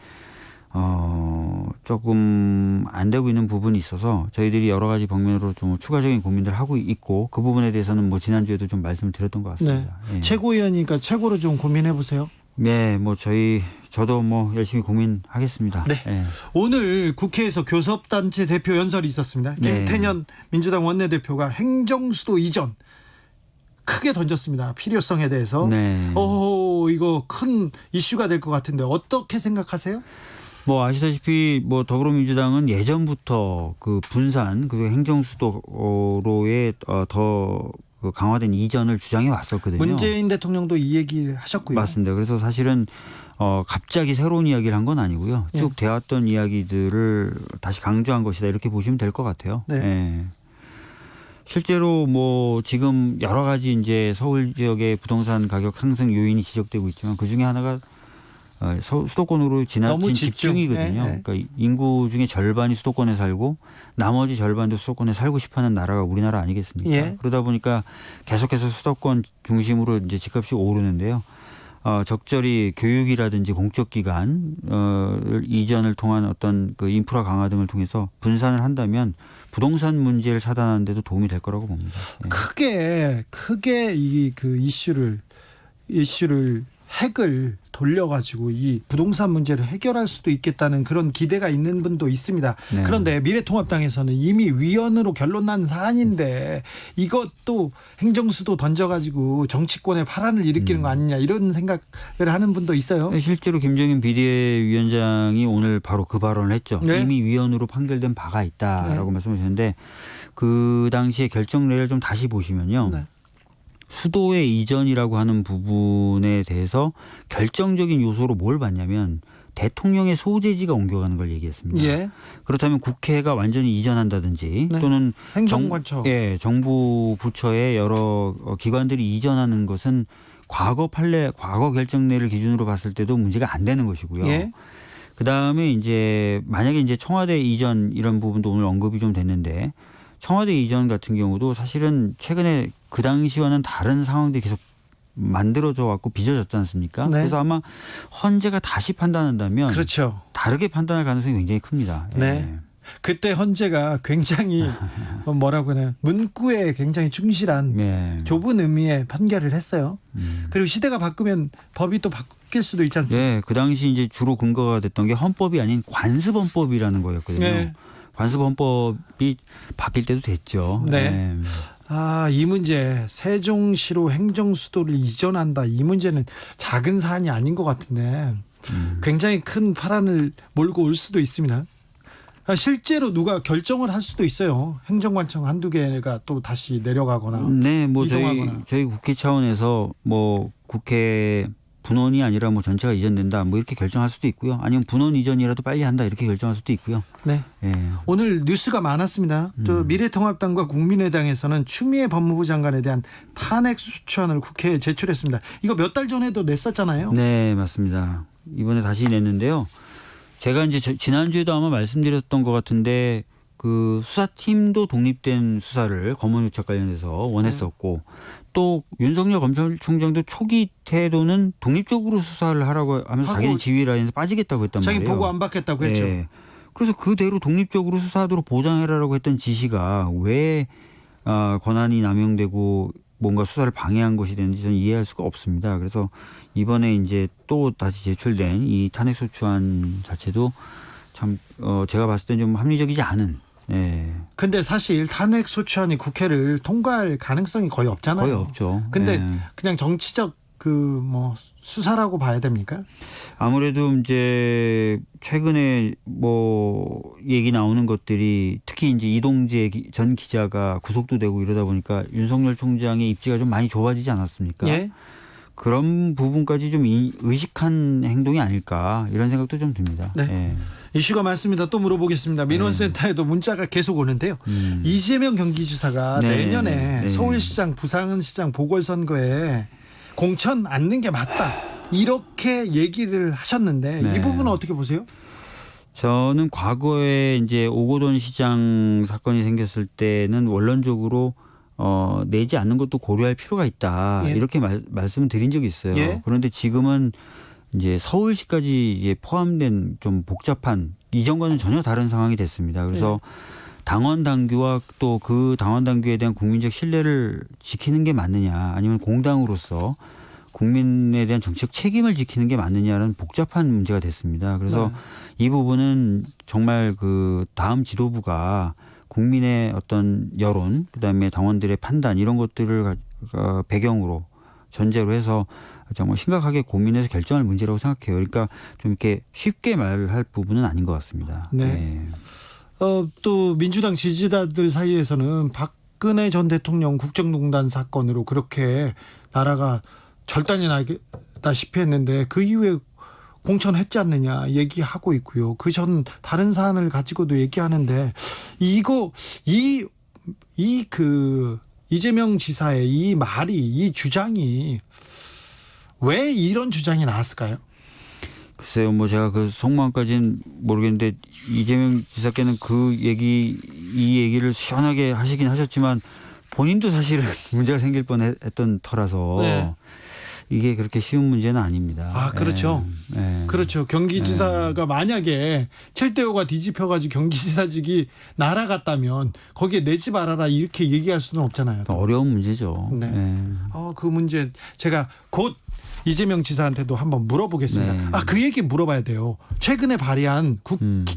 Speaker 9: 조금 안 되고 있는 부분이 있어서 저희들이 여러 가지 방면으로 좀 추가적인 고민들을 하고 있고 그 부분에 대해서는 뭐 지난주에도 좀 말씀을 드렸던 것 같습니다.
Speaker 2: 네.
Speaker 9: 예.
Speaker 2: 최고위원이니까 최고로 좀 고민해 보세요.
Speaker 9: 네, 뭐 저도 뭐 열심히 고민하겠습니다.
Speaker 2: 네.
Speaker 9: 예.
Speaker 2: 오늘 국회에서 교섭단체 대표 연설이 있었습니다.
Speaker 9: 네.
Speaker 2: 김태년 민주당 원내대표가 행정수도 이전 크게 던졌습니다. 필요성에 대해서.
Speaker 9: 네.
Speaker 2: 이거 큰 이슈가 될 것 같은데 어떻게 생각하세요?
Speaker 9: 뭐 아시다시피 뭐 더불어민주당은 예전부터 그 분산 그리고 행정수도로의 더 그 강화된 이전을 주장해 왔었거든요.
Speaker 2: 문재인 대통령도 이 얘기 하셨고요.
Speaker 9: 맞습니다. 그래서 사실은 갑자기 새로운 이야기를 한 건 아니고요. 쭉 되었던 이야기들을 다시 강조한 것이다 이렇게 보시면 될 것 같아요.
Speaker 2: 네.
Speaker 9: 예. 실제로 뭐 지금 여러 가지 이제 서울 지역의 부동산 가격 상승 요인이 지적되고 있지만 그 중에 하나가 수도권으로 지나친 집중이거든요.
Speaker 2: 네.
Speaker 9: 그러니까 인구 중에 절반이 수도권에 살고 나머지 절반도 수도권에 살고 싶어하는 나라가 우리나라 아니겠습니까?
Speaker 2: 예.
Speaker 9: 그러다 보니까 계속해서 수도권 중심으로 이제 집값이 오르는데요. 적절히 교육이라든지 공적기관 이전을 통한 어떤 그 인프라 강화 등을 통해서 분산을 한다면 부동산 문제를 차단하는 데도 도움이 될 거라고 봅니다. 네.
Speaker 2: 크게 이 그 이슈를 핵을 돌려가지고 이 부동산 문제를 해결할 수도 있겠다는 그런 기대가 있는 분도 있습니다.
Speaker 9: 네.
Speaker 2: 그런데 미래통합당에서는 이미 위헌으로 결론 난 사안인데 이것도 행정수도 던져가지고 정치권에 파란을 일으키는 거 아니냐 이런 생각을 하는 분도 있어요.
Speaker 9: 실제로 김종인 비대위원장이 오늘 바로 그 발언을 했죠.
Speaker 2: 네.
Speaker 9: 이미 위헌으로 판결된 바가 있다라고 말씀하셨는데 그 당시의 결정례를 좀 다시 보시면요.
Speaker 2: 네.
Speaker 9: 수도의 이전이라고 하는 부분에 대해서 결정적인 요소로 뭘 봤냐면 대통령의 소재지가 옮겨가는 걸 얘기했습니다.
Speaker 2: 예.
Speaker 9: 그렇다면 국회가 완전히 이전한다든지
Speaker 2: 네.
Speaker 9: 또는
Speaker 2: 행정관청.
Speaker 9: 정부 부처의 여러 기관들이 이전하는 것은 과거 결정례를 기준으로 봤을 때도 문제가 안 되는 것이고요.
Speaker 2: 예.
Speaker 9: 그다음에 이제 만약에 이제 청와대 이전 이런 부분도 오늘 언급이 좀 됐는데 청와대 이전 같은 경우도 사실은 최근에 그 당시와는 다른 상황들이 계속 만들어져 왔고 빚어졌지 않습니까?
Speaker 2: 네.
Speaker 9: 그래서 아마 헌재가 다시 판단한다면
Speaker 2: 그렇죠.
Speaker 9: 다르게 판단할 가능성이 굉장히 큽니다.
Speaker 2: 네.
Speaker 9: 예.
Speaker 2: 그때 헌재가 굉장히 뭐라고 하나 문구에 굉장히 충실한
Speaker 9: 예.
Speaker 2: 좁은 의미의 판결을 했어요. 그리고 시대가 바꾸면 법이 또 바뀔 수도 있지 않습니까?
Speaker 9: 네, 그 당시 이제 주로 근거가 됐던 게 헌법이 아닌 관습헌법이라는 거였거든요.
Speaker 2: 네.
Speaker 9: 관습헌법이 바뀔 때도 됐죠.
Speaker 2: 네. 이 문제 세종시로 행정수도를 이전한다. 이 문제는 작은 사안이 아닌 것 같은데 굉장히 큰 파란을 몰고 올 수도 있습니다. 실제로 누가 결정을 할 수도 있어요. 행정관청 한두 개가 또 다시 내려가거나
Speaker 9: 네, 뭐
Speaker 2: 이동하거나.
Speaker 9: 저희 국회 차원에서 뭐 국회 분원이 아니라 뭐 전체가 이전된다 뭐 이렇게 결정할 수도 있고요. 아니면 분원 이전이라도 빨리 한다 이렇게 결정할 수도 있고요.
Speaker 2: 네.
Speaker 9: 예.
Speaker 2: 오늘 뉴스가 많았습니다. 또 미래통합당과 국민의당에서는 추미애 법무부 장관에 대한 탄핵 소추안을 국회에 제출했습니다. 이거 몇 달 전에도 냈었잖아요.
Speaker 9: 네, 맞습니다. 이번에 다시 냈는데요. 제가 이제 지난주에도 아마 말씀드렸던 것 같은데 그 수사팀도 독립된 수사를 검언유착 관련해서 원했었고 또 윤석열 검찰총장도 초기 태도는 독립적으로 수사를 하라고 하면서 자기는 지휘 라인에서 빠지겠다고 했단
Speaker 2: 자기
Speaker 9: 말이에요.
Speaker 2: 보고 안 받겠다고 했죠.
Speaker 9: 네. 그래서 그대로 독립적으로 수사하도록 보장해라라고 했던 지시가 왜 권한이 남용되고 뭔가 수사를 방해한 것이 되는지 저는 이해할 수가 없습니다. 그래서 이번에 이제 또 다시 제출된 이 탄핵소추안 자체도 참 제가 봤을 땐 좀 합리적이지 않은. 예.
Speaker 2: 근데 사실 탄핵 소추안이 국회를 통과할 가능성이 거의 없잖아요.
Speaker 9: 거의 없죠.
Speaker 2: 근데
Speaker 9: 예.
Speaker 2: 그냥 정치적 뭐 수사라고 봐야 됩니까?
Speaker 9: 아무래도 이제 최근에 뭐 얘기 나오는 것들이 특히 이제 이동재 전 기자가 구속도 되고 이러다 보니까 윤석열 총장의 입지가 좀 많이 좁아지지 않았습니까?
Speaker 2: 예.
Speaker 9: 그런 부분까지 좀 의식한 행동이 아닐까 이런 생각도 좀 듭니다.
Speaker 2: 네.
Speaker 9: 예.
Speaker 2: 이슈가 많습니다. 또 물어보겠습니다. 민원센터에도 문자가 계속 오는데요. 이재명 경기지사가
Speaker 9: 네.
Speaker 2: 내년에
Speaker 9: 네.
Speaker 2: 서울시장, 부산시장 보궐선거에 공천 않는 게 맞다. 이렇게 얘기를 하셨는데
Speaker 9: 네.
Speaker 2: 이 부분은 어떻게 보세요?
Speaker 9: 저는 과거에 이제 오거돈 시장 사건이 생겼을 때는 원론적으로 내지 않는 것도 고려할 필요가 있다.
Speaker 2: 예.
Speaker 9: 이렇게 말씀을 드린 적이 있어요.
Speaker 2: 예.
Speaker 9: 그런데 지금은 이제 서울시까지 이제 포함된 좀 복잡한 이전과는 전혀 다른 상황이 됐습니다. 그래서 당원 당규와 또 그 당원 당규에 대한 국민적 신뢰를 지키는 게 맞느냐, 아니면 공당으로서 국민에 대한 정치적 책임을 지키는 게 맞느냐라는 복잡한 문제가 됐습니다. 그래서 이 부분은 정말 그 다음 지도부가 국민의 어떤 여론, 그다음에 당원들의 판단 이런 것들을 배경으로 전제로 해서 정말 심각하게 고민해서 결정할 문제라고 생각해요. 그러니까 좀 이렇게 쉽게 말할 부분은 아닌 것 같습니다.
Speaker 2: 네. 또 민주당 지지자들 사이에서는 박근혜 전 대통령 국정농단 사건으로 그렇게 나라가 절단이 나다시피 했는데 그 이후에 공천했지 않느냐 얘기하고 있고요. 그 전 다른 사안을 가지고도 얘기하는데 이재명 지사의 이 말이, 이 주장이 왜 이런 주장이 나왔을까요?
Speaker 9: 글쎄요, 뭐 제가 그 속마음까지는 모르겠는데 이재명 지사께는 이 얘기를 시원하게 하시긴 하셨지만 본인도 사실은 문제가 생길 뻔했던 터라서
Speaker 2: 네.
Speaker 9: 이게 그렇게 쉬운 문제는 아닙니다.
Speaker 2: 아, 그렇죠.
Speaker 9: 네.
Speaker 2: 그렇죠. 경기지사가 만약에 7대5가 뒤집혀가지고 경기지사직이 날아갔다면 거기에 내 집 알아라 이렇게 얘기할 수는 없잖아요.
Speaker 9: 어려운 문제죠.
Speaker 2: 네.
Speaker 9: 네.
Speaker 2: 그 문제 제가 곧 이재명 지사한테도 한번 물어보겠습니다.
Speaker 9: 네.
Speaker 2: 그 얘기 물어봐야 돼요. 최근에 발의한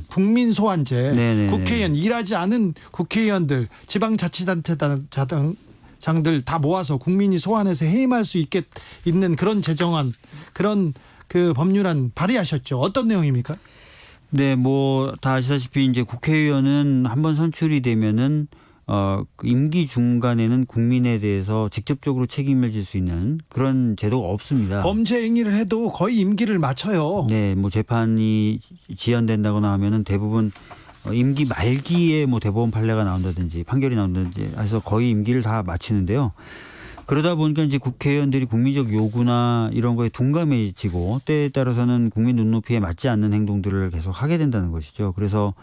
Speaker 2: 국민 소환제,
Speaker 9: 네네네.
Speaker 2: 국회의원 일하지 않은 국회의원들, 지방자치단체장들 다 모아서 국민이 소환해서 해임할 수 있는 그런 제정안, 그런 그 법률안 발의하셨죠. 어떤 내용입니까?
Speaker 9: 네, 뭐 다 아시다시피 이제 국회의원은 한번 선출이 되면은 그 임기 중간에는 국민에 대해서 직접적으로 책임을 질 수 있는 그런 제도가 없습니다.
Speaker 2: 범죄 행위를 해도 거의 임기를 마쳐요.
Speaker 9: 네, 뭐 재판이 지연된다거나 하면은 대부분 임기 말기에 뭐 대법원 판례가 나온다든지 판결이 나온다든지 해서 거의 임기를 다 마치는데요. 그러다 보니까 이제 국회의원들이 국민적 요구나 이런 거에 둔감해지고 때에 따라서는 국민 눈높이에 맞지 않는 행동들을 계속 하게 된다는 것이죠. 그래서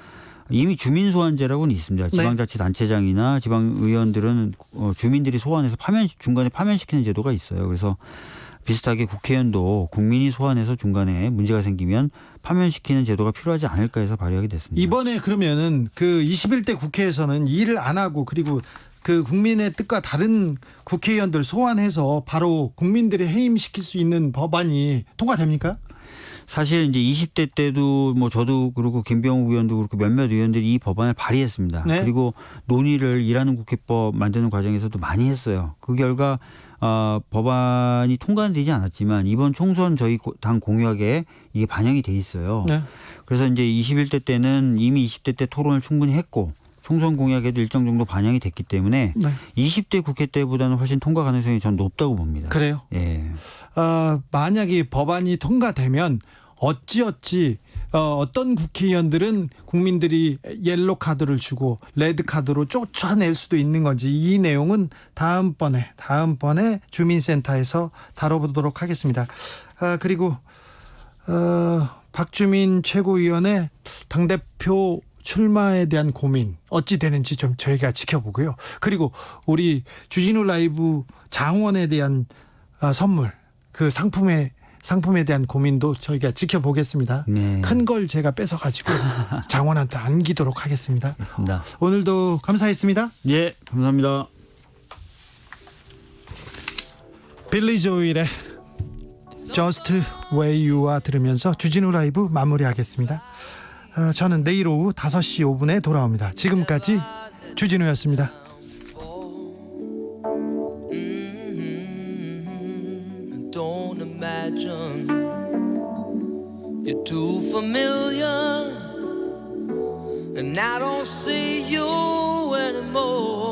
Speaker 9: 이미 주민소환제라고는 있습니다. 지방자치단체장이나 지방의원들은 주민들이 소환해서 중간에 파면시키는 제도가 있어요. 그래서 비슷하게 국회의원도 국민이 소환해서 중간에 문제가 생기면 파면시키는 제도가 필요하지 않을까 해서 발의하게 됐습니다.
Speaker 2: 이번에 그러면은 그 21대 국회에서는 일을 안 하고 그리고 그 국민의 뜻과 다른 국회의원들 소환해서 바로 국민들이 해임시킬 수 있는 법안이 통과됩니까?
Speaker 9: 사실 이제 20대 때도 뭐 저도 그렇고 김병욱 의원도 그렇고 몇몇 의원들이 이 법안을 발의했습니다.
Speaker 2: 네.
Speaker 9: 그리고 논의를 일하는 국회법 만드는 과정에서도 많이 했어요. 그 결과 법안이 통과는 되지 않았지만 이번 총선 저희 당 공약에 이게 반영이 돼 있어요.
Speaker 2: 네.
Speaker 9: 그래서 이제 21대 때는 이미 20대 때 토론을 충분히 했고 총선 공약에도 일정 정도 반영이 됐기 때문에
Speaker 2: 네.
Speaker 9: 20대 국회 때보다는 훨씬 통과 가능성이 전 높다고 봅니다.
Speaker 2: 그래요?
Speaker 9: 예.
Speaker 2: 만약에 법안이 통과되면 어떤 국회의원들은 국민들이 옐로 카드를 주고 레드 카드로 쫓아낼 수도 있는 건지 이 내용은 다음번에 주민센터에서 다뤄보도록 하겠습니다. 그리고 박주민 최고위원의 당대표 출마에 대한 고민 어찌 되는지 좀 저희가 지켜보고요. 그리고 우리 주진우 라이브 장원에 대한 선물, 그 상품에 대한 고민도 저희가 지켜보겠습니다.
Speaker 9: 네.
Speaker 2: 큰 걸 제가 뺏어가지고 장원한테 안기도록 하겠습니다.
Speaker 9: 알겠습니다.
Speaker 2: 오늘도 감사했습니다.
Speaker 9: 예, 감사합니다.
Speaker 2: 빌리 조일의 Just Where You Are 들으면서 주진우 라이브 마무리하겠습니다. 저는 내일 오후 5시 5분에 돌아옵니다. 지금까지 주진우였습니다.
Speaker 10: Don't imagine. You're too familiar, and I don't see you anymore.